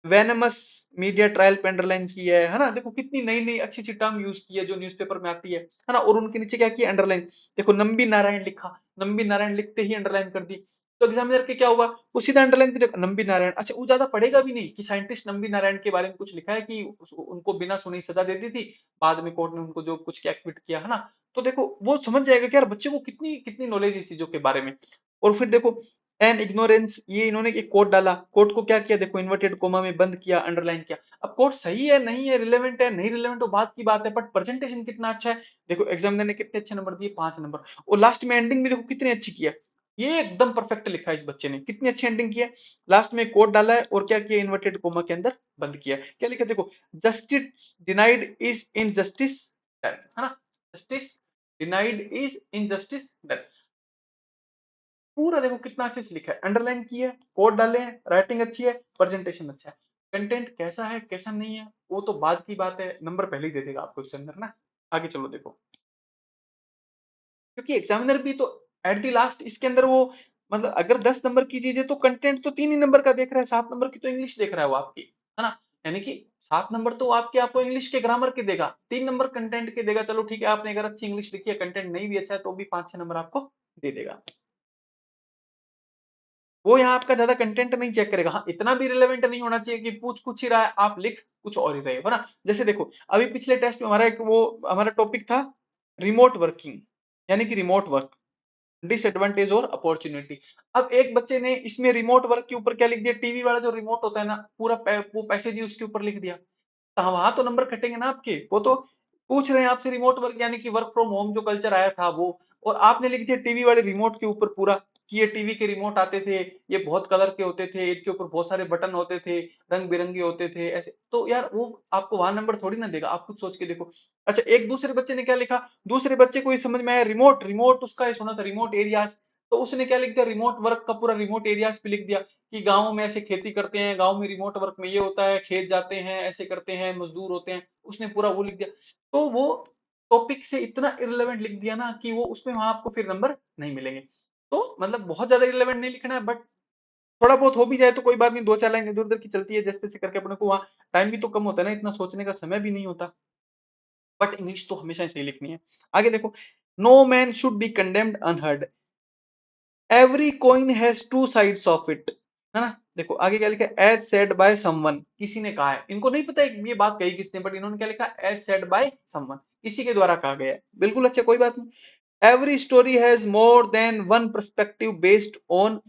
A: वेनमस मीडिया ट्रायल पे अंडरलाइन की है ना, देखो कितनी नई नई अच्छी अच्छी टर्म यूज की है जो न्यूज़पेपर में आती है ना, और उनके नीचे क्या किया, अंडरलाइन, देखो नंबी नारायण लिखा, नंबी नारायण लिखते ही अंडरलाइन कर दी, तो एग्जामिनर के क्या होगा, वो सीधा अंडरलाइन कर देगा नंबी नारायण, अच्छा वो ज्यादा पढ़ेगा भी नहीं कि साइंटिस्ट नंबी नारायण के बारे में कुछ लिखा है कि उनको बिना सुने ही सजा दे दी थी, बाद में कोर्ट ने उनको जो कुछ क्या एक्विट किया, है ना, तो देखो वो समझ जाएगा कि यार बच्चे को कितनी कितनी नॉलेज है इस चीजों के बारे में। और फिर देखो एन इग्नोरेंस, ये इन्होंने एक कोड डाला, कोड को क्या किया, देखो इन्वर्टेड कोमा में बंद किया, अंडरलाइन किया, अब कोड सही है नहीं है, रिलेवेंट है नहीं रिलेवेंट, वो बात की बात है, बट प्रेजेंटेशन कितना अच्छा है, देखो एग्जामिनर ने कितने अच्छे नंबर दिए, 5 नंबर, और लास्ट में एंडिंग भी देखो कितनी अच्छी की है, ये एकदम परफेक्ट लिखा है इस बच्चे ने, कितनी अच्छी एंडिंग की है, लास्ट में कोड डाला है और क्या किया, इन्वर्टेड कोमा के अंदर बंद किया, क्या लिखा देखो, justice denied is injustice done, है ना, justice denied is injustice done, पूरा देखो कितना अच्छे से लिखा है, अंडरलाइन किया है, कोड डाले हैं, राइटिंग अच्छी है, प्रेजेंटेशन अच्छा है, कंटेंट कैसा है कैसा नहीं है वो तो बाद की बात है, नंबर पहले ही दे देगा आपको इसके अंदर ना। आगे चलो देखो, क्योंकि एग्जामिनर भी तो एट द लास्ट इसके अंदर वो, मतलब अगर 10 नंबर की चीज है तो कंटेंट तो 3 ही नंबर का देख रहा है, 7 नंबर की तो इंग्लिश देख रहा है वो आपकी, है ना, यानी कि 7 नंबर तो आपके आपको इंग्लिश के ग्रामर के देगा, 3 नंबर कंटेंट के देगा, चलो ठीक है आपने अगर अच्छी इंग्लिश लिखी है, कंटेंट नहीं भी अच्छा है तो भी 5-6 नंबर आपको दे देगा। वो यहाँ आपका ज्यादा कंटेंट नहीं चेक करेगा, हाँ इतना भी रिलेवेंट नहीं होना चाहिए कि पूछ कुछ ही रहा है आप लिख कुछ और ही रहे हो, है ना, जैसे देखो अभी पिछले टेस्ट में हमारा एक वो हमारा टॉपिक था रिमोट वर्किंग, यानी कि रिमोट वर्क डिसएडवांटेज और अपॉर्चुनिटी। अब एक बच्चे ने इसमें रिमोट वर्क के ऊपर क्या लिख दिया, टीवी वाला जो रिमोट होता है ना, पूरा वो पैसेज ही उसके ऊपर लिख दिया, तो वहां तो नंबर कटेंगे ना आपके, वो तो पूछ रहे हैं आपसे रिमोट वर्क यानी कि वर्क फ्रॉम होम जो कल्चर आया था वो, और आपने लिख दिया टीवी वाले रिमोट के ऊपर पूरा कि ये टीवी के रिमोट आते थे, ये बहुत कलर के होते थे, इनके ऊपर बहुत सारे बटन होते थे, रंग बिरंगे होते थे ऐसे, तो यार वो आपको वहां नंबर थोड़ी ना देगा, आप खुद सोच के देखो। अच्छा एक दूसरे बच्चे ने क्या लिखा, दूसरे बच्चे को ये समझ में आया रिमोट, रिमोट उसका ये सुना था रिमोट एरियाज, तो उसने क्या लिख दिया, रिमोट वर्क का पूरा रिमोट एरियाज पे लिख दिया कि गाँव में ऐसे खेती करते हैं, गाँव में रिमोट वर्क में ये होता है, खेत जाते हैं ऐसे करते हैं, मजदूर होते हैं, उसने पूरा वो लिख दिया, तो वो टॉपिक से इतना इररिलेवेंट लिख दिया ना कि वो उसमें वहां आपको फिर नंबर नहीं मिलेंगे। तो मतलब बहुत ज्यादा इररिलेवेंट नहीं लिखना है, बट थोड़ा बहुत हो भी जाए तो कोई बात नहीं, 2-4 लाइन इधर उधर की चलती है जैसे तैसे करके, अपने को वहाँ टाइम भी तो कम होता है ना, इतना सोचने का समय भी नहीं होता, बट इंग्लिश तो हमेशा सही लिखनी है। आगे देखो, no man should be condemned unheard, every coin has two sides of it, है ना, देखो आगे क्या लिखा है, एज सेड बाय समवन, किसी ने कहा है, इनको नहीं पता है ये बात कही किसने, बट इन्होंने क्या लिखा, एज सेड बाय समवन, किसी के द्वारा कहा गया है, बिल्कुल अच्छा कोई बात नहीं। Every story has more than one perspective based on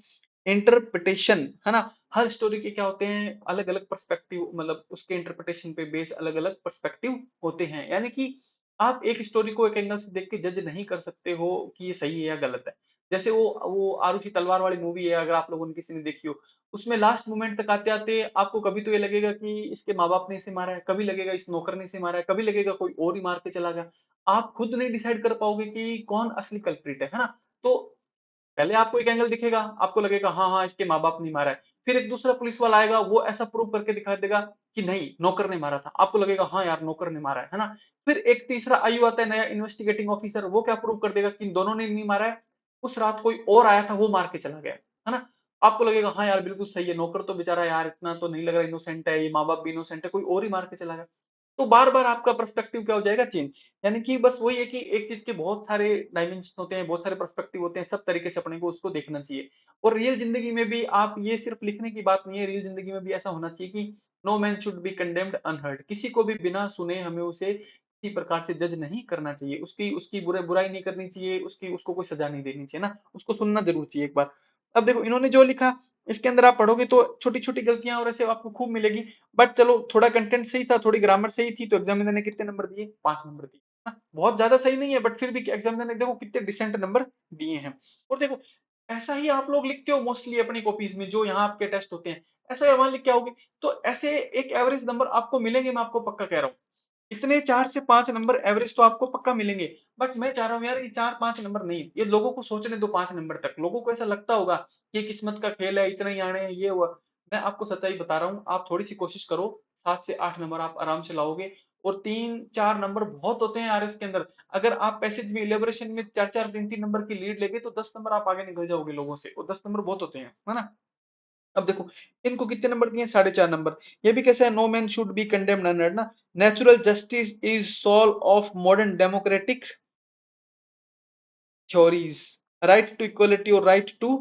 A: interpretation, है ना, हर स्टोरी के क्या होते हैं अलग अलग पर्सपेक्टिव, मतलब उसके इंटरप्रिटेशन पे बेस अलग अलग पर्सपेक्टिव होते हैं, यानी कि आप एक स्टोरी को एक एंगल से देख के जज नहीं कर सकते हो कि ये सही है या गलत है। जैसे वो आरुषि तलवार वाली मूवी है, अगर आप लोगों ने किसी ने देखी हो, उसमें लास्ट मोमेंट तक आते आते आपको कभी तो ये लगेगा कि इसके माँ बाप ने इसे मारा है, कभी लगेगा इस नौकर ने इसे मारा है, कभी लगेगा कोई और ही मार के चला गया, आप खुद नहीं डिसाइड कर पाओगे कि कौन असली कल्प्रिट है ना, तो पहले आपको एक एंगल दिखेगा, आपको लगेगा हाँ हाँ इसके माँ बाप ने मारा है, फिर एक दूसरा पुलिस वाला आएगा वो ऐसा प्रूव करके दिखा देगा कि नहीं नौकर ने मारा था, आपको लगेगा हाँ यार नौकर ने मारा है ना, फिर एक तीसरा आयु आता है नया इन्वेस्टिगेटिंग ऑफिसर, वो क्या प्रूव कर देगा कि इन दोनों ने नहीं मारा है, उस रात कोई और आया था वो मार के चला गया, है ना, आपको लगेगा हाँ यार बिल्कुल सही है, नौकर तो बेचारा यार इतना तो नहीं लग रहा इनोसेंट है, ये माँ बाप भी इनोसेंट है, कोई और ही मार के चला गया, तो बार बार आपका पर्सपेक्टिव क्या हो जाएगा, चेंज, यानी कि बस वही है कि एक चीज के बहुत सारे डायमेंशन होते हैं, बहुत सारे पर्सपेक्टिव होते हैं, सब तरीके से अपने को उसको देखना चाहिए। और रियल जिंदगी में भी आप ये सिर्फ लिखने की बात नहीं है, रियल जिंदगी में भी ऐसा होना चाहिए कि no man should be condemned unheard, किसी को भी बिना सुने हमें उसे किसी प्रकार से जज नहीं करना चाहिए, उसकी उसकी बुराई नहीं करनी चाहिए, उसकी उसको कोई सजा नहीं देनी चाहिए ना, उसको सुनना जरूर चाहिए एक बार। अब देखो इन्होंने जो लिखा, इसके अंदर आप पढ़ोगे तो छोटी छोटी गलतियां और ऐसे आपको खूब मिलेगी, बट चलो थोड़ा कंटेंट सही था, थोड़ी ग्रामर सही थी, तो एग्जामिनर ने कितने नंबर दिए, 5 नंबर दिए, हाँ, बहुत ज्यादा सही नहीं है, बट फिर भी एग्जामिनर ने देखो कितने डिसेंट नंबर दिए हैं। और देखो ऐसा ही आप लोग लिखते हो मोस्टली अपनी कॉपीज में, जो यहाँ आपके टेस्ट होते हैं, ऐसा ही वहां लिख के आओगे। तो ऐसे एक एवरेज नंबर आपको मिलेंगे, मैं आपको पक्का कह रहा हूँ। इतने 4 से 5 नंबर एवरेज तो आपको पक्का मिलेंगे। बट मैं चाह रहा हूँ यार ये 4-5 नंबर नहीं, ये लोगों को सोचने दो 5 नंबर तक। लोगों को ऐसा लगता होगा कि ये किस्मत का खेल है, इतने ही आने हैं, ये हुआ। मैं आपको सच्चाई बता रहा हूँ, आप थोड़ी सी कोशिश करो, 7 से 8 नंबर आप आराम से लाओगे। और 3-4 नंबर बहुत होते हैं आरएस के अंदर। अगर आप पैसेज में इलेबोरेशन में 4-4 3-3 नंबर की लीड लेके, तो 10 नंबर आप आगे निकल जाओगे लोगों से, और 10 नंबर बहुत होते हैं, है ना। अब देखो, इनको कितने नंबर दिए, 4.5 नंबर। ये भी कैसा है, no man should be condemned unheard ना। Natural justice is soul of modern democratic theories, right to equality और राइट टू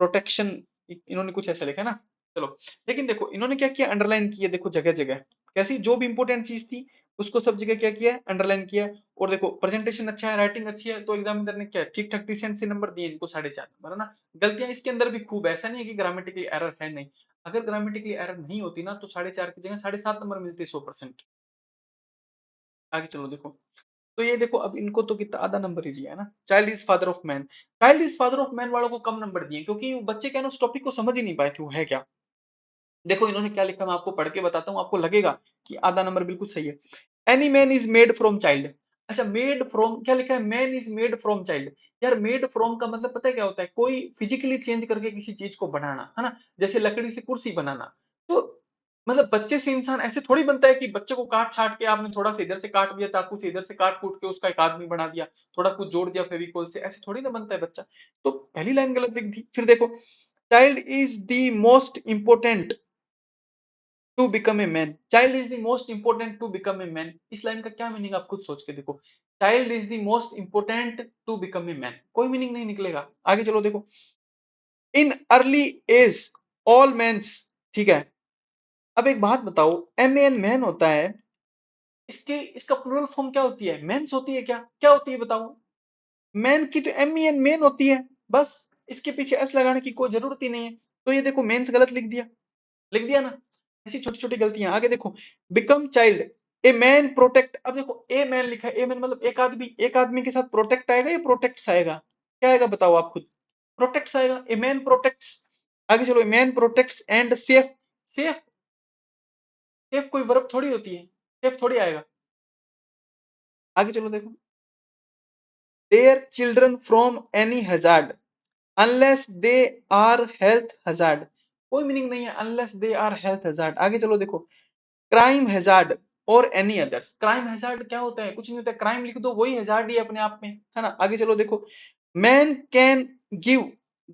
A: प्रोटेक्शन। इन्होंने कुछ ऐसा लिखा है ना। चलो, लेकिन देखो इन्होंने क्या किया, अंडरलाइन किया, देखो जगह जगह कैसी, जो भी इंपॉर्टेंट चीज थी उसको सब जगह क्या किया, अंडरलाइन किया। और देखो प्रेजेंटेशन अच्छा है, राइटिंग अच्छी है, तो एग्जामिनर ने क्या ठीक ठाक डिसेंट से नंबर दिए इनको, 4.5 नंबर, है ना। गलतियां इसके अंदर भी खूब, ऐसा नहीं है कि ग्रामेटिकली एरर है नहीं। अगर ग्रामेटिकली एरर नहीं होती ना, तो 4.5 की जगह 7.5 नंबर मिलते 100%। आगे चलो देखो, तो ये देखो अब इनको तो कितना आधा नंबर ही दिया है ना। Child is father of man. Child is father of man वालों को कम नंबर दिए, क्योंकि वो बच्चे क्या है ना, उस टॉपिक को समझ ही नहीं पाए थे वो है क्या। देखो इन्होंने क्या लिखा, मैं आपको पढ़ के बताता हूँ, आपको लगेगा कि आधा नंबर बिल्कुल सही है। Any man is made from child. अच्छा, मेड फ्रॉम क्या लिखा है, man is made from child. यार मेड फ्रॉम का मतलब पता है क्या होता है, कोई फिजिकली चेंज करके किसी चीज को बनाना, है ना। जैसे लकड़ी से कुर्सी बनाना। तो मतलब बच्चे से इंसान ऐसे थोड़ी बनता है कि बच्चे को काट छाट के आपने थोड़ा सा इधर से काट दिया, चाकू से इधर से काट कूट के उसका एक आदमी बना दिया, थोड़ा कुछ जोड़ दिया फेविकोल से, ऐसे थोड़ी ना बनता है बच्चा। तो पहली लाइन गलत लिख दी। फिर देखो, child is the most important to become a man. Child is the most important to become a man, इस लाइन का क्या मीनिंग आप खुद सोच के देखो। Child is the most important to become a man, कोई मीनिंग नहीं निकलेगा। आगे चलो देखो, in early age all mens, ठीक है। अब एक बात बताओ, एम एन मैन होता है, इसके इसका प्लूरल फॉर्म क्या होती है, मेंस होती है क्या, क्या होती है बताओ। मैन की तो एम ई एन मेन होती है, बस। इसके पीछे एस लगाने की कोई जरूरत ही नहीं है। तो ये देखो मेंस गलत लिख दिया, लिख दिया ना। ऐसी छोटी छोटी गलतियां। आगे देखो, become child a man protect. अब देखो ए मैन लिखा है, ए मैन मतलब एक आदमी, एक आदमी के साथ प्रोटेक्ट आएगा या प्रोटेक्ट्स आएगा, क्या आएगा बताओ आप खुद। प्रोटेक्ट्स आएगा, ए मैन प्रोटेक्ट्स। आगे चलो, a man protects and safe. Safe, safe कोई वर्ब थोड़ी होती है, सेफ थोड़ी आएगा। आगे चलो देखो, their children from any hazard unless they are health hazard. कोई मीनिंग नहीं है unless they are health hazard. आगे चलो देखो, क्राइम हैजार्ड और एनी अदर्स। क्राइम हैजार्ड क्या होता है, कुछ नहीं होता है, क्राइम लिख दो, वही हैजार्ड ही अपने आप में, है ना। आगे चलो देखो, man can give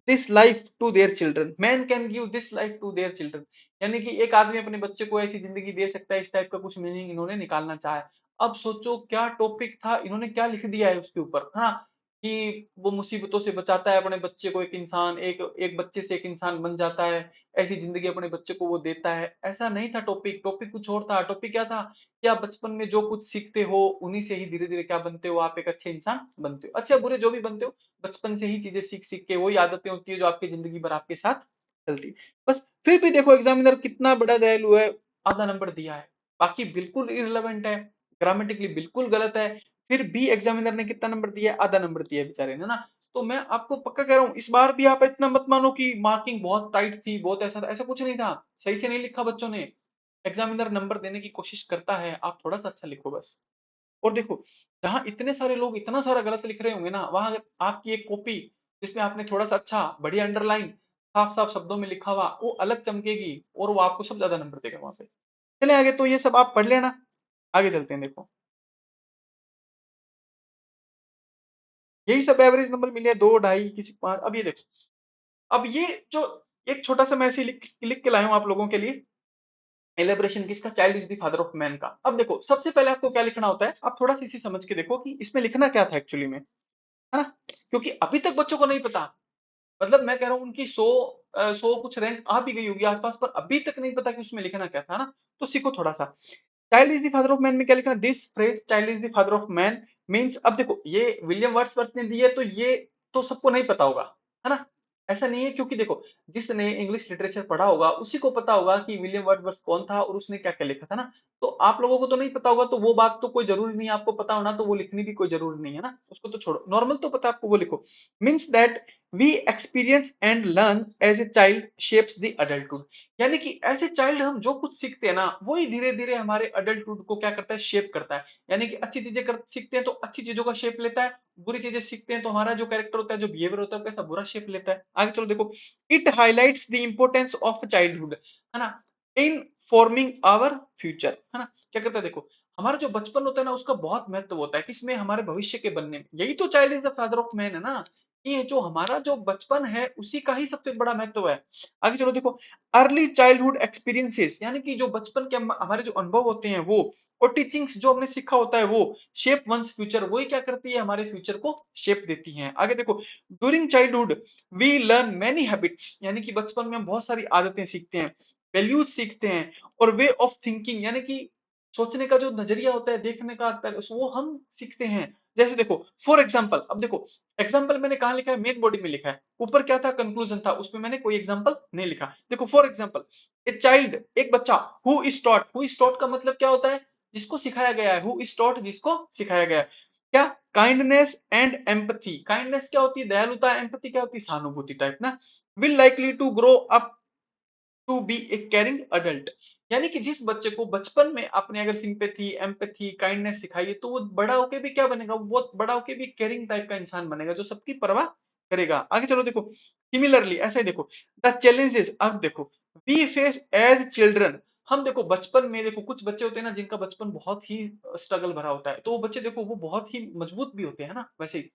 A: this life to their children. Man can give this life to their children, यानी कि एक आदमी अपने बच्चे को ऐसी जिंदगी दे सकता है, इस टाइप का कुछ मीनिंग इन्होंने निकालना चाहा है। अब सोचो क्या टॉपिक था, इन्होंने क्या लिख दिया है उसके ऊपर, हाँ, कि वो मुसीबतों से बचाता है अपने बच्चे को, एक इंसान, एक एक बच्चे से एक इंसान बन जाता है, ऐसी जिंदगी अपने बच्चे को वो देता है। ऐसा नहीं था टॉपिक, टॉपिक कुछ और था। टॉपिक क्या था, कि आप बचपन में जो कुछ सीखते हो उन्हीं से ही धीरे धीरे क्या बनते हो, आप एक अच्छे इंसान बनते हो, अच्छे बुरे जो भी बनते हो, बचपन से ही चीजें सीख सीख के वही आदतें होती है जो आपकी जिंदगी भर आपके साथ चलती है। बस फिर भी देखो एग्जामिनर कितना बड़ा दयालु है, आधा नंबर दिया है। बाकी बिल्कुल इररिलेवेंट है, ग्रामेटिकली बिल्कुल गलत है, फिर भी एग्जामिनर ने कितना नंबर दिया है, आधा नंबर दिया है बेचारे ने ना। तो मैं आपको पक्का कह रहा हूँ, इस बार भी आप इतना मत मानो कि मार्किंग बहुत टाइट थी, बहुत ऐसा था, ऐसा कुछ नहीं था। सही से नहीं लिखा बच्चों ने, एग्जामिनर नंबर देने की कोशिश करता है, आप थोड़ा सा अच्छा लिखो बस। और देखो, जहां इतने सारे लोग इतना सारा गलत लिख रहे होंगे ना, वहां अगर आपकी एक कॉपी जिसमें आपने थोड़ा सा अच्छा बढ़िया अंडरलाइन साफ साफ शब्दों में लिखा हुआ, वो अलग चमकेगी, और वो आपको सब ज्यादा नंबर देगा वहां पे। चले आगे, तो ये सब आप पढ़ लेना। आगे चलते हैं, देखो यही सब एवरेज नंबर मिले, 2, 2.5, किसी को 5। अब ये देखो, अब ये जो एक छोटा सा मैं ऐसे लिख लिख के लाया हूं आप लोगों के लिए, एलिब्रेशन किसका, child is the father of man का। अब देखो सबसे पहले आपको क्या लिखना होता है, आप थोड़ा सा इसे समझ के देखो कि इसमें लिखना क्या था एक्चुअली में, है ना। क्योंकि अभी तक बच्चों को नहीं पता, मतलब मैं कह रहा हूँ उनकी 100 कुछ रैंक आ भी गई होगी आसपास, पर अभी तक नहीं पता कि उसमें लिखना क्या था ना। तो सीखो थोड़ा सा। Child is the father of man में क्या लिखना, this phrase child is the father of man means. अब देखो ये विलियम वर्ड्सवर्थ ने दी है, तो ये तो सबको नहीं पता होगा, है ना। ऐसा नहीं है, क्योंकि देखो जिसने इंग्लिश लिटरेचर पढ़ा होगा उसी को पता होगा कि विलियम वर्ड्सवर्थ कौन था और उसने क्या क्या लिखा था ना। तो आप लोगों को तो नहीं पता होगा, तो वो बात तो कोई जरूरी नहीं है आपको पता होना, तो वो लिखनी भी कोई जरूरी नहीं है ना, उसको तो छोड़ो, नॉर्मल तो पता है आपको, वो लिखो। Means that we experience and learn as a child shapes the adulthood. यानी कि एज ए चाइल्ड हम जो कुछ सीखते हैं ना, वही धीरे धीरे हमारे अडल्टहुड को क्या करता है, शेप करता है। यानी कि अच्छी चीजें सीखते हैं तो अच्छी चीजों का शेप लेता है, बुरी चीजें सीखते हैं तो हमारा जो कैरेक्टर होता है, जो बिहेवियर होता है, कैसा बुरा शेप लेता है। आगे चलो देखो, it highlights the importance of childhood, है ना, इन फॉर्मिंग आवर फ्यूचर, है ना। क्या करता है देखो, हमारा जो बचपन होता है ना, उसका बहुत महत्व होता है किसमें, हमारे भविष्य के बनने में। यही तो child is the father of man है ना, ये जो हमारा जो बचपन है उसी का ही सबसे बड़ा महत्व है। आगे चलो देखो, अर्ली चाइल्डहुड एक्सपीरियंसेस, यानी कि जो बचपन के हमारे जो अनुभव होते हैं वो, और टीचिंग्स जो हमने सीखा होता है वो, शेप वंस फ्यूचर, वही क्या करती है, हमारे फ्यूचर को शेप देती हैं। आगे देखो, during childhood we learn many habits, यानी कि बचपन में हम बहुत सारी आदतें सीखते हैं, वैल्यूज सीखते हैं, और वे ऑफ थिंकिंग, यानी कि सोचने का जो नजरिया होता है, देखने का वो हम सीखते हैं। जैसे देखो फॉर एग्जाम्पल, अब देखो एग्जाम्पल मैंने कहा लिखा है, मेन बॉडी में लिखा है, ऊपर क्या था, कंक्लूजन था, उसमें मैंने कोई एग्जाम्पल नहीं लिखा। देखो फॉर एग्जाम्पल, ए चाइल्ड, एक बच्चा, who is taught, who is taught का मतलब क्या होता है, जिसको सिखाया गया है, हु इज टॉट, जिसको सिखाया गया है। क्या, काइंडनेस एंड एम्पथी, काइंडनेस क्या होती है, दयालुता, एम्पथी क्या होती है, सहानुभूति टाइप ना, will likely to grow up to be a caring adult. यानी कि जिस बच्चे को बचपन में आपने अगर सिंपैथी, एम्पैथी, काइंडनेस सिखाई है, तो वो बड़ा होके भी क्या बनेगा, वो बहुत बड़ा होके भी केयरिंग टाइप का इंसान बनेगा, जो सबकी परवाह करेगा। आगे चलो देखो, सिमिलरली ऐसे ही देखो, द चैलेंजेस, अब देखो, वी फेस एज चिल्ड्रन, हम देखो बचपन में, देखो कुछ बच्चे होते हैं ना जिनका बचपन बहुत ही स्ट्रगल भरा होता है, तो वो बच्चे देखो वो बहुत ही मजबूत भी होते हैं ना, वैसे ही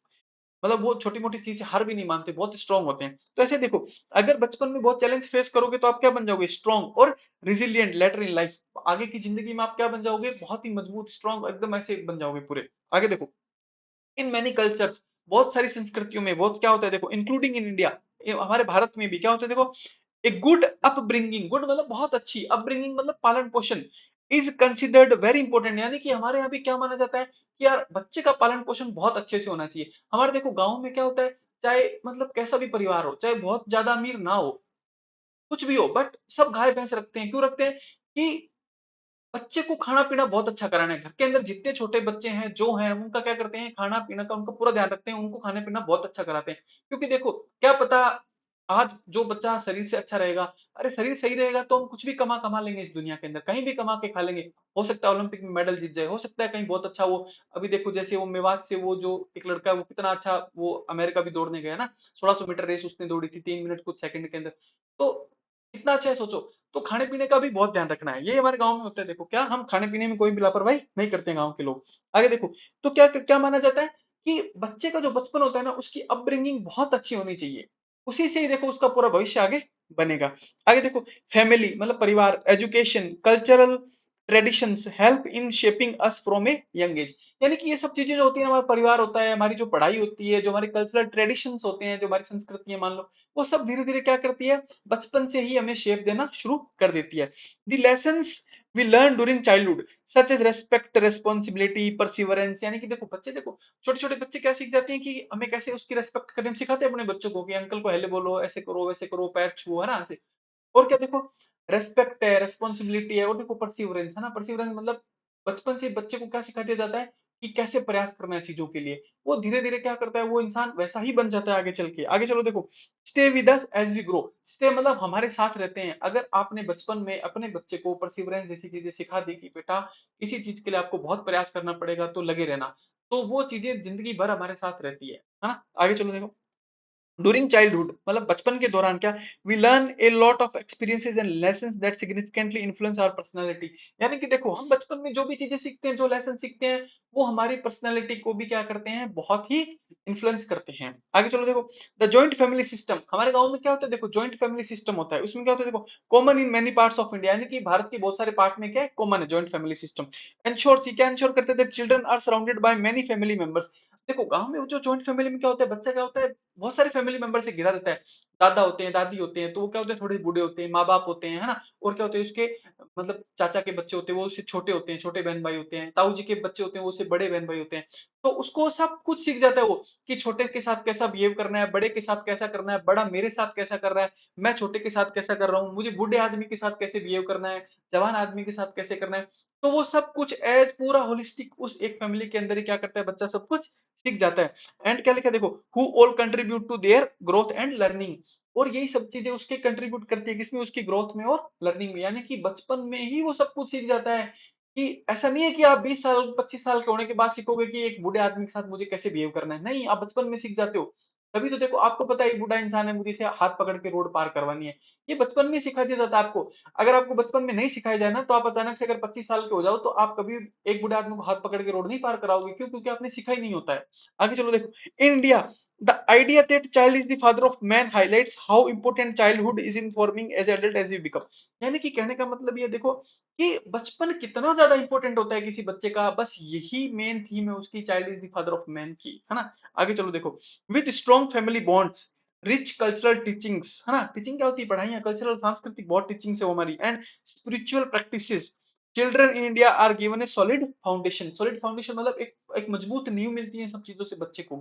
A: मतलब वो छोटी मोटी चीज से हार भी नहीं मानते, बहुत स्ट्रांग होते हैं। तो ऐसे देखो, अगर बचपन में बहुत चैलेंज फेस करोगे तो आप क्या बन जाओगे, स्ट्रांग और रिजिलियंट लेटर इन लाइफ। आगे की जिंदगी में आप क्या बन जाओगे, बहुत ही मजबूत, स्ट्रांग, एकदम ऐसे बन जाओगे पूरे। आगे देखो, इन मैनी कल्चर्स, बहुत सारी संस्कृतियों में बहुत क्या होता है देखो, इंक्लूडिंग इन इंडिया, हमारे भारत में भी क्या होता है देखो, ए गुड अपब्रिंगिंग, गुड मतलब बहुत अच्छी, अपब्रिंगिंग मतलब पालन पोषण, इज कंसिडर्ड वेरी इंपॉर्टेंट। यानी कि हमारे यहाँ भी क्या माना जाता है कि यार बच्चे का पालन पोषण बहुत अच्छे से होना चाहिए। हमारे देखो गांव में क्या होता है, चाहे मतलब कैसा भी परिवार हो, चाहे बहुत ज्यादा अमीर ना हो, कुछ भी हो, बट सब गाय भैंस रखते हैं, क्यों रखते हैं कि बच्चे को खाना पीना बहुत अच्छा कराना है। घर के अंदर जितने छोटे बच्चे हैं जो हैं, उनका क्या करते हैं, खाना पीना का उनका पूरा ध्यान रखते हैं, उनको खाना पीना बहुत अच्छा कराते हैं। क्योंकि देखो क्या पता, आज जो बच्चा शरीर से अच्छा रहेगा, अरे शरीर सही रहेगा तो हम कुछ भी कमा कमा लेंगे इस दुनिया के अंदर, कहीं भी कमा के खा लेंगे। हो सकता है ओलंपिक में मेडल जीत जाए, हो सकता है कहीं बहुत अच्छा वो, अभी देखो जैसे वो मेवात से वो जो एक लड़का है, वो कितना अच्छा, वो अमेरिका भी दौड़ने गया ना, 1600 मीटर रेस उसने दौड़ी थी 3 मिनट कुछ सेकंड के अंदर। तो कितना अच्छा है सोचो। तो खाने पीने का भी बहुत ध्यान रखना है, ये हमारे गांव में होता है। देखो क्या हम खाने पीने में कोई भी लापरवाही नहीं करते हैं गांव के लोग। आगे देखो, तो क्या क्या माना जाता है कि बच्चे का जो बचपन होता है ना, उसकी अपब्रिंगिंग बहुत अच्छी होनी चाहिए, उसी से ही देखो उसका पूरा भविष्य आगे बनेगा। आगे देखो, फैमिली मतलब परिवार, education, cultural traditions help in shaping us from a young age. यानी कि ये सब चीजें जो होती है, हमारा परिवार होता है, हमारी जो पढ़ाई होती है, जो हमारे कल्चरल ट्रेडिशंस होते हैं, जो हमारी संस्कृति है मान लो, वो सब धीरे धीरे क्या करती है, बचपन से ही हमें शेप देना शुरू कर देती है। The lessons we learn during childhood such as respect, responsibility, perseverance. यानी कि देखो बच्चे, देखो छोटे छोटे बच्चे क्या सीख जाते हैं कि हमें कैसे उसकी रेस्पेक्ट करने, हम सिखाते हैं अपने बच्चों को कि अंकल को हेले बोलो, ऐसे करो वैसे करो, पैर छुओ, है ना, ऐसे। और क्या देखो, रेस्पेक्ट है, रेस्पॉन्सिबिलिटी है, और देखो परसिवरेंस है ना, परसिवरेंस मतलब बचपन से बच्चे को क्या सिखा दिया जाता है कि कैसे प्रयास करना है चीजों के लिए। वो धीरे धीरे क्या करता है, वो इंसान वैसा ही बन जाता है आगे चल के। आगे चलो देखो, stay with us as we grow, stay मतलब हमारे साथ रहते हैं। अगर आपने बचपन में अपने बच्चे को परसिवरेंस जैसी चीजें सिखा दी कि बेटा किसी चीज के लिए आपको बहुत प्रयास करना पड़ेगा, तो लगे रहना, तो वो चीजें जिंदगी भर हमारे साथ रहती है ना। आगे चलो देखो, ड्यूरिंग चाइल्डहुड मतलब बचपन के दौरान क्या, we learn a lot of experiences and lessons that significantly influence our personality. यानी कि देखो हम बचपन में जो भी चीजें सीखते हैं, जो लेसन सीखते हैं, वो हमारी पर्सनालिटी को भी क्या करते हैं, बहुत ही इन्फ्लुएंस करते हैं। आगे चलो देखो, द जॉइंट फैमिली सिस्टम, हमारे गांव में क्या होता है, देखो जॉइंट फैमिली सिस्टम होता है, उसमें क्या होता है देखो, common in many parts of India, यानी कि भारत के बहुत सारे पार्ट में क्या है, कॉमन है जॉइंट फैमिली सिस्टम। एंश्योर क्या एंश्योर करते थे, children are surrounded by many family members. देखो गांव में जो जॉइंट फैमिली में क्या होता है, बच्चा क्या होता है, बहुत सारे फैमिली मेंबर से घिरा रहता है। दादा होते हैं, दादी होते हैं, तो वो क्या होते हैं, थोड़े बूढ़े होते हैं, माँ बाप होते हैं, है ना, और क्या होते हैं उसके मतलब चाचा के बच्चे होते हैं वो उससे छोटे होते हैं, छोटे बहन भाई होते हैं, ताऊ जी के बच्चे होते हैं वो उससे बड़े बहन भाई होते हैं। तो उसको सब कुछ सीख जाता है वो, कि छोटे के साथ कैसा बिहेव करना है, बड़े के साथ कैसा करना है, बड़ा मेरे साथ कैसा कर रहा है, मैं छोटे के साथ कैसा कर रहा हूँ, मुझे बूढ़े आदमी के साथ कैसे बिहेव करना है, जवान आदमी के साथ कैसे करना है। तो वो सब कुछ एज पूरा होलिस्टिक उस एक फैमिली के अंदर ही क्या करता है, बच्चा सब कुछ सीख जाता है। एंड क्या लिखा है देखो, who all contribute to their growth and learning. और यही सब चीजें उसके कंट्रीब्यूट करती है किसमें, उसकी ग्रोथ में और लर्निंग में। यानी कि बचपन में ही वो सब कुछ सीख जाता है, कि ऐसा नहीं है कि आप 20 साल 25 साल के होने के बाद सीखोगे कि एक बूढ़े आदमी के साथ मुझे कैसे बिहेव करना है। नहीं, आप बचपन में सीख जाते हो। तभी तो देखो, आपको पता है एक बूढ़ा इंसान है, मुझे इसे हाथ पकड़ के रोड पार करवानी है, ये बचपन में सिखा दिया जाता है आपको। अगर आपको बचपन में नहीं सिखाया जाए ना, तो आप अचानक से अगर 25 साल के हो जाओ तो आप कभी एक बूढ़े आदमी को हाथ पकड़ के रोड नहीं पार कराओगे। क्यों? क्योंकि आपने सीखा ही नहीं होता है। आगे चलो देखो, in India the idea that child is the father of man highlights how important childhood is in forming as adult as you become। यानी कि कहने का मतलब ये देखो, कि बचपन कितना ज्यादा इंपॉर्टेंट होता है किसी बच्चे का, बस यही मेन थीम है उसकी, child is the father of man की, है ना। आगे चलो देखो, with strong family bonds, rich cultural teachings, है ना, टीचिंग क्या होती है, पढ़ाई, कल्चरल सांस्कृतिक बहुत टीचिंग्स है वो हमारी, and spiritual practices, children in India are given a solid foundation. Solid foundation मतलब एक मजबूत नींव मिलती है सब चीजों से बच्चे को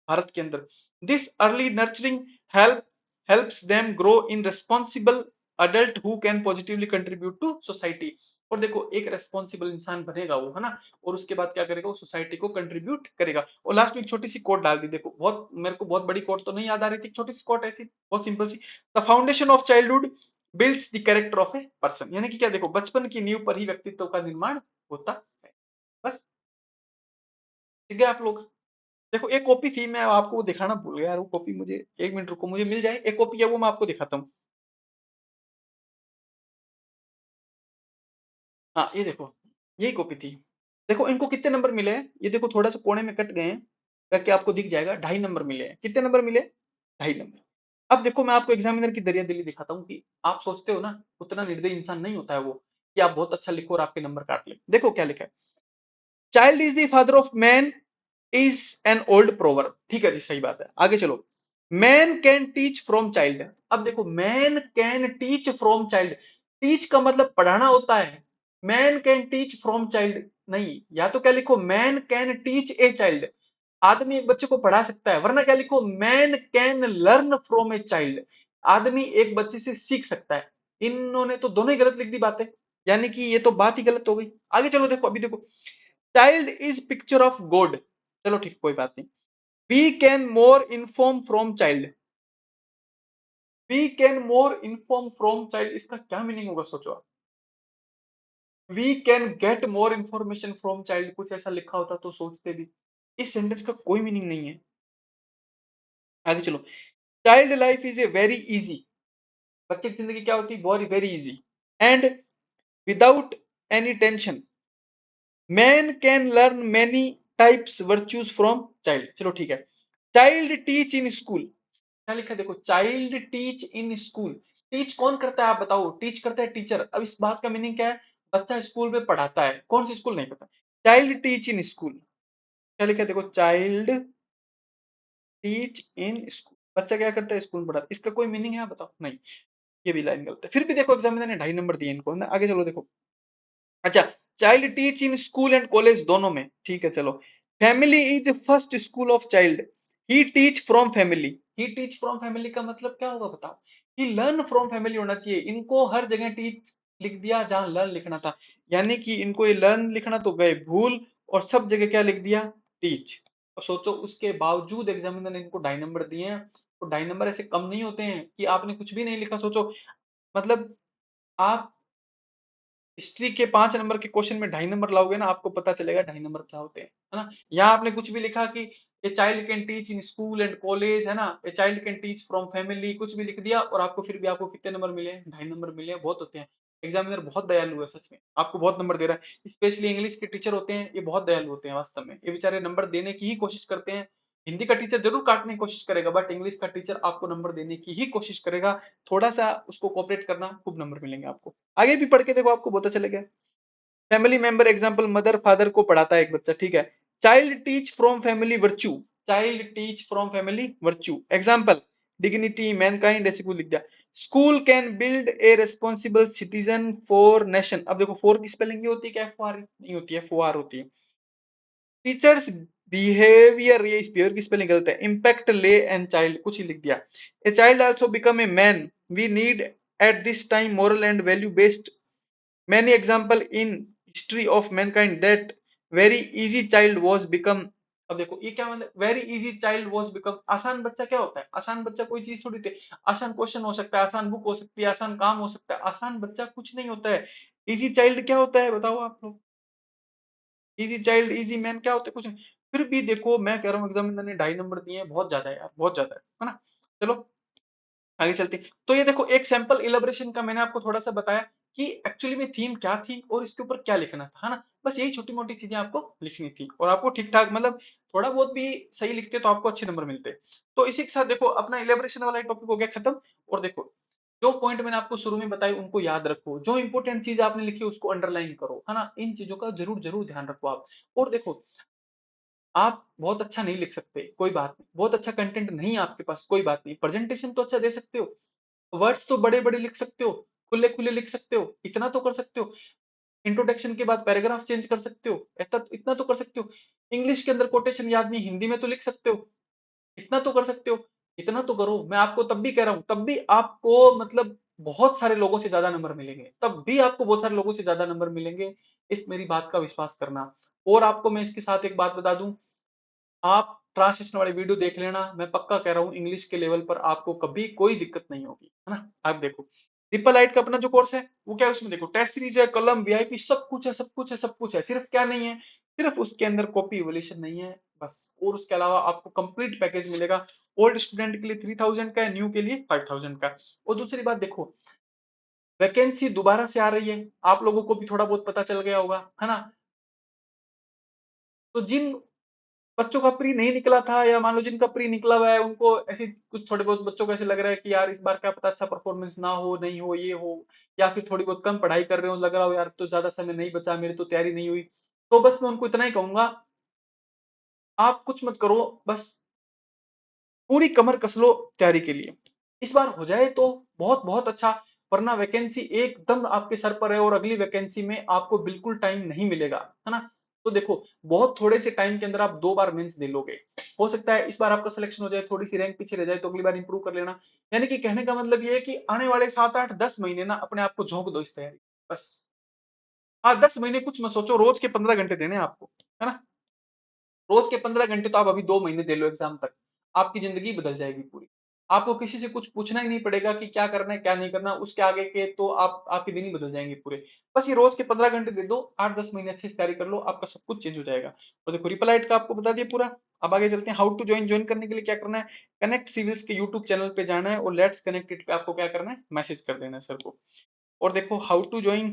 A: भारत के अंदर। This early nurturing help helps them grow in responsible adult who can positively contribute to society। और देखो, एक रेस्पॉन्सिबल इंसान बनेगा वो, है ना, और उसके बाद क्या करेगा, वो सोसाइटी को कंट्रीब्यूट करेगा। और लास्ट में एक छोटी सी कोट डाल दी, देखो बहुत, मेरे को बहुत बड़ी कोट तो नहीं याद आ रही थी, छोटी सी कोट ऐसी बहुत सिंपल सी, the foundation of childhood builds the character of a person. यानी कि क्या, देखो बचपन की नींव पर ही व्यक्तित्व का निर्माण होता है। बस, ठीक है आप लोग। देखो एक कॉपी थी, मैं आपको वो दिखाना भूल गया यार, वो कॉपी मुझे, 1 मिनट रुको, मुझे मिल जाए, एक कॉपी है वो मैं आपको दिखाता हूँ। हाँ ये देखो, यही कॉपी थी। देखो इनको कितने नंबर मिले हैं, ये देखो थोड़ा सा कोने में कट गए हैं, करके आपको दिख जाएगा, 2.5 नंबर मिले हैं। कितने नंबर मिले? 2.5 नंबर। अब देखो मैं आपको एग्जामिनर की दरिया दिली दिखाता हूँ, कि आप सोचते हो ना, उतना निर्दयी इंसान नहीं होता है वो, कि आप बहुत अच्छा लिखो और आपके नंबर काट ले। देखो क्या लिखा है, child is the father of man is an old proverb. ठीक है जी, सही बात है। आगे चलो, man can teach from child. अब देखो, man can teach from child, teach का मतलब पढ़ाना होता है, man can teach from child नहीं, या तो क्या लिखो, man can teach a child, आदमी एक बच्चे को पढ़ा सकता है, वरना क्या लिखो, man can learn from a child, आदमी एक बच्चे से सीख सकता है। इन्होंने तो दोनों ही गलत लिख दी बातें, यानी कि ये तो बात ही गलत हो गई। आगे चलो देखो, अभी देखो, child is picture of God. चलो ठीक, कोई बात नहीं। We can more inform from child, we can more inform from child, इसका क्या मीनिंग होगा सोचो आप। We can get more information from child, कुछ ऐसा लिखा होता तो सोचते भी। इस सेंटेंस का कोई मीनिंग नहीं है। आगे चलो, child life is a very easy, बच्चे की जिंदगी क्या होती है, very very easy, and without any tension, man can learn many types virtues from child. चलो ठीक है, चाइल्ड टीच इन स्कूल, क्या लिखा है देखो, child teach in school, teach कौन करता है आप बताओ, टीच करता है टीचर। अब इस बात का मीनिंग क्या है, बच्चा स्कूल में पढ़ाता है, कौन सी स्कूल नहीं पता, चाइल्ड टीच इन स्कूल। क्या लिखा है देखो, चाइल्ड टीच इन स्कूल, बच्चा क्या करता है, स्कूल में पढ़ाता है। इसका कोई मीनिंग है आप बताओ, नहीं, ये भी लाइन गलत है। फिर भी देखो एग्जामिनर ने 2.5 नंबर दिए इनको ना। आगे चलो देखो, अच्छा, child teach in school and college दोनों में, ठीक है चलो। Family is first school of child, he teach from family, he teach from family का मतलब क्या होगा बताओ, ही लर्न फ्रॉम फैमिली होना चाहिए। इनको हर जगह टीच लिख दिया जहां लर्न लिखना था, यानी कि इनको ये लर्न लिखना तो गए भूल, और सब जगह क्या लिख दिया, टीच। अब सोचो, उसके बावजूद एग्जामिनर ने इनको 2.5 नंबर दिए हैं। तो 2.5 नंबर ऐसे कम नहीं होते हैं कि आपने कुछ भी नहीं लिखा। सोचो, मतलब आप हिस्ट्री के 5 नंबर के क्वेश्चन में 2.5 नंबर लाओगे ना, आपको पता चलेगा 2.5 नंबर क्या होते हैं, है ना। यहाँ आपने कुछ भी लिखा कि a child can teach in school and college, है ना, a child can teach from family, कुछ भी लिख दिया, और आपको फिर भी आपको कितने नंबर मिले, 2.5 नंबर मिले हैं। बहुत होते हैं, एग्जामिनर बहुत दयालु है सच में, आपको बहुत नंबर दे रहा है। स्पेशली इंग्लिश के टीचर होते हैं, ये बहुत दयालु होते हैं वास्तव में, ये बेचारे नंबर देने की ही कोशिश करते हैं। हिंदी का टीचर जरूर काटने की कोशिश करेगा, बट इंग्लिश का टीचर आपको नंबर देने की ही कोशिश करेगा। थोड़ा सा उसको कोऑपरेट करना, खूब नंबर मिलेंगे आपको। आगे भी पढ़ के देखो, आपको बहुत अच्छा लगेगा। Family member example, mother father को पढ़ाता है एक बच्चा, ठीक है। Child teach from family virtue, child teach from family virtue, example dignity Mankind, ऐसे कुछ लिख दिया। School can build a responsible citizen for nation. अब देखो फोर की स्पेलिंग ये होती है क्या, एफ आर नहीं होती है, एफ ओ आर होती है। टीचर्स बिहेवियर, ये इस बिहेवियर की स्पेलिंग गलत है, इम्पैक्ट ले एंड चाइल्ड, कुछ ही लिख दिया। A child also become a man, we need at this time moral and value based many example in history of mankind that very easy child was become। अब देखो ये क्या मतलब, very easy child was become, आसान बच्चा क्या होता है, आसान बच्चा कोई चीज थोड़ी थी। आसान क्वेश्चन हो सकता है, आसान बुक हो सकती है, आसान काम हो सकता है, आसान बच्चा कुछ नहीं होता है। इजी चाइल्ड क्या होता है बताओ आप लोग, इजी चाइल्ड इजी मैन क्या होता है, कुछ नहीं। फिर भी देखो मैं कह रहा हूँ एग्जामिनर ने 2.5 नंबर दिए हैं, बहुत ज्यादा है यार, बहुत ज्यादा है ना। चलो आगे चलते हैं। तो ये देखो एक सैंपल इलेबोरेशन का मैंने आपको थोड़ा सा बताया कि एक्चुअली में थीम क्या थी और इसके ऊपर क्या लिखना था, है ना। बस यही छोटी मोटी चीजें आपको लिखनी थी और आपको ठीक ठाक मतलब थोड़ा बहुत भी सही लिखते तो आपको अच्छे नंबर मिलते। तो इसी के साथ देखो अपना इलेबोरेशन वाला टॉपिक हो गया खत्म। और देखो जो पॉइंट मैंने आपको शुरू में बताई उनको याद रखो, जो इंपॉर्टेंट चीज आपने लिखी उसको अंडरलाइन करो, है ना। इन चीजों का जरूर जरूर ध्यान रखो आप। और देखो आप बहुत अच्छा नहीं लिख सकते कोई बात नहीं, बहुत अच्छा कंटेंट नहीं है आपके पास कोई बात नहीं, प्रेजेंटेशन तो अच्छा दे सकते हो, वर्ड्स तो बड़े बड़े लिख सकते हो, खुले खुले लिख सकते हो, इतना तो कर सकते हो। इंट्रोडक्शन के बाद पैराग्राफ चेंज कर सकते हो, इतना इतना तो कर सकते हो। इंग्लिश के अंदर कोटेशन याद नहीं, हिंदी में तो लिख सकते हो, इतना तो कर सकते हो। इतना तो करो, मैं आपको तब भी कह रहा हूं, तब भी आपको मतलब बहुत सारे लोगों से ज्यादा नंबर मिलेंगे, तब भी आपको बहुत सारे लोगों से ज्यादा नंबर मिलेंगे। इस मेरी बात का विश्वास करना। और आपको मैं इसके साथ एक बात बता दूं, आप ट्रांसलेशन वाली वीडियो देख लेना, मैं पक्का कह रहा हूँ इंग्लिश के लेवल पर आपको कभी कोई दिक्कत नहीं होगी, है ना। आप देखो ट्रिपल आइट का अपना जो कोर्स है वो क्या है, उसमें देखो टेस्ट सीरीज है, कलम वीआईपी सब कुछ है, सब कुछ है, सब कुछ है। सिर्फ क्या नहीं है, सिर्फ उसके अंदर कॉपी इवोल्यूशन नहीं है बस। और उसके अलावा आपको कंप्लीट पैकेज मिलेगा। ओल्ड स्टूडेंट के लिए 3000 का है, न्यू के लिए 5000 का। और दूसरी बात देखो, वैकेंसी दोबारा से आ रही है, आप लोगों को भी थोड़ा बहुत पता चल गया होगा, है ना। तो जिन बच्चों का प्री नहीं निकला था या मान लो जिनका प्री निकला हुआ है उनको ऐसी कुछ थोड़े बहुत बच्चों को ऐसे लग रहा है कि यार इस बार क्या पता अच्छा परफॉर्मेंस ना हो, नहीं हो, ये हो, या फिर थोड़ी बहुत कम पढ़ाई कर रहे हो, लग रहा हो यार तो ज्यादा समय नहीं बचा, मेरी तो तैयारी नहीं हुई। तो बस मैं उनको इतना ही कहूंगा, आप कुछ मत करो, बस पूरी कमर कस लो तैयारी के लिए। इस बार हो जाए तो बहुत बहुत अच्छा, वरना वैकेंसी एकदम आपके सर पर है और अगली वैकेंसी में आपको बिल्कुल टाइम नहीं मिलेगा, है ना। तो देखो बहुत थोड़े से टाइम के अंदर आप 2 बार मेंस दे लोगे, हो सकता है इस बार आपका सिलेक्शन हो जाए, थोड़ी सी रैंक पीछे रह जाए तो अगली बार इंप्रूव कर लेना। यानी कि कहने का मतलब ये है कि आने वाले 7 8 10 महीने ना अपने आप को झोंक दो इस तैयारी, बस। हाँ 10 महीने कुछ मत सोचो, रोज के 15 घंटे देने हैं आपको, है ना। रोज के 15 घंटे तो आप अभी 2 महीने दे लो एग्जाम तक, आपकी जिंदगी बदल जाएगी पूरी। आपको किसी से कुछ पूछना ही नहीं पड़ेगा कि क्या करना है क्या नहीं करना, उसके आगे के तो आप आपके दिन ही बदल जाएंगे पूरे। बस ये रोज के 15 घंटे दे दो, 8 10 महीने अच्छे से तैयारी कर लो, आपका सब कुछ चेंज हो जाएगा। और देखो रिपलाइट का आपको बता दिया पूरा। अब आगे चलते हैं, हाउ टू ज्वाइन, ज्वाइन करने के लिए क्या करना है, कनेक्ट सिविल्स के यूट्यूब चैनल पे जाना है और लेट्स कनेक्टेड पे आपको क्या करना है, मैसेज कर देना है सर को। और देखो हाउ टू ज्वाइन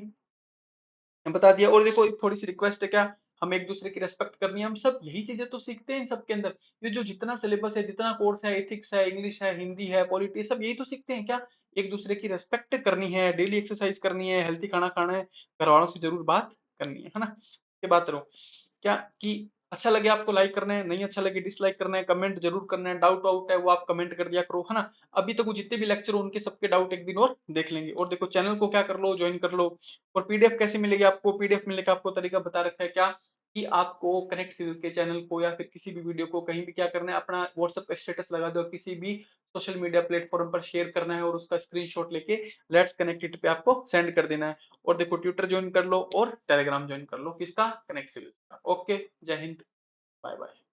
A: बता दिया। और देखो एक थोड़ी सी रिक्वेस्ट है क्या, हम एक दूसरे की रेस्पेक्ट करनी है, हम सब यही चीजें तो सीखते हैं इन सब के अंदर। ये जो जितना सिलेबस है, जितना कोर्स है, एथिक्स है, इंग्लिश है, हिंदी है, पॉलिटी, सब यही तो सीखते हैं क्या। एक दूसरे की रेस्पेक्ट करनी है, डेली एक्सरसाइज करनी है, हेल्थी खाना खाना है, घर वालों से जरूर बात करनी है ना। ये बात करो क्या कि अच्छा लगे आपको लाइक करना है, नहीं अच्छा लगे डिसलाइक करना है, कमेंट जरूर करना है, डाउट वाउट है वो आप कमेंट कर दिया करो, है ना। अभी तक वो जितने भी लेक्चर हो उनके सबके डाउट एक दिन और देख लेंगे। और देखो चैनल को क्या कर लो, ज्वाइन कर लो। और पीडीएफ कैसे मिलेगी आपको, पीडीएफ मिलने का आपको तरीका बता रखा है क्या, कि आपको कनेक्ट सिविल के चैनल को या फिर किसी भी वीडियो को कहीं भी क्या करना है, अपना व्हाट्सएप पे स्टेटस लगा दो, किसी भी सोशल मीडिया प्लेटफॉर्म पर शेयर करना है और उसका स्क्रीनशॉट लेके लेट्स कनेक्टेड पे आपको सेंड कर देना है। और देखो ट्विटर ज्वाइन कर लो और टेलीग्राम ज्वाइन कर लो, किसका, कनेक्ट सिविल का। ओके, जय हिंद, बाय बाय।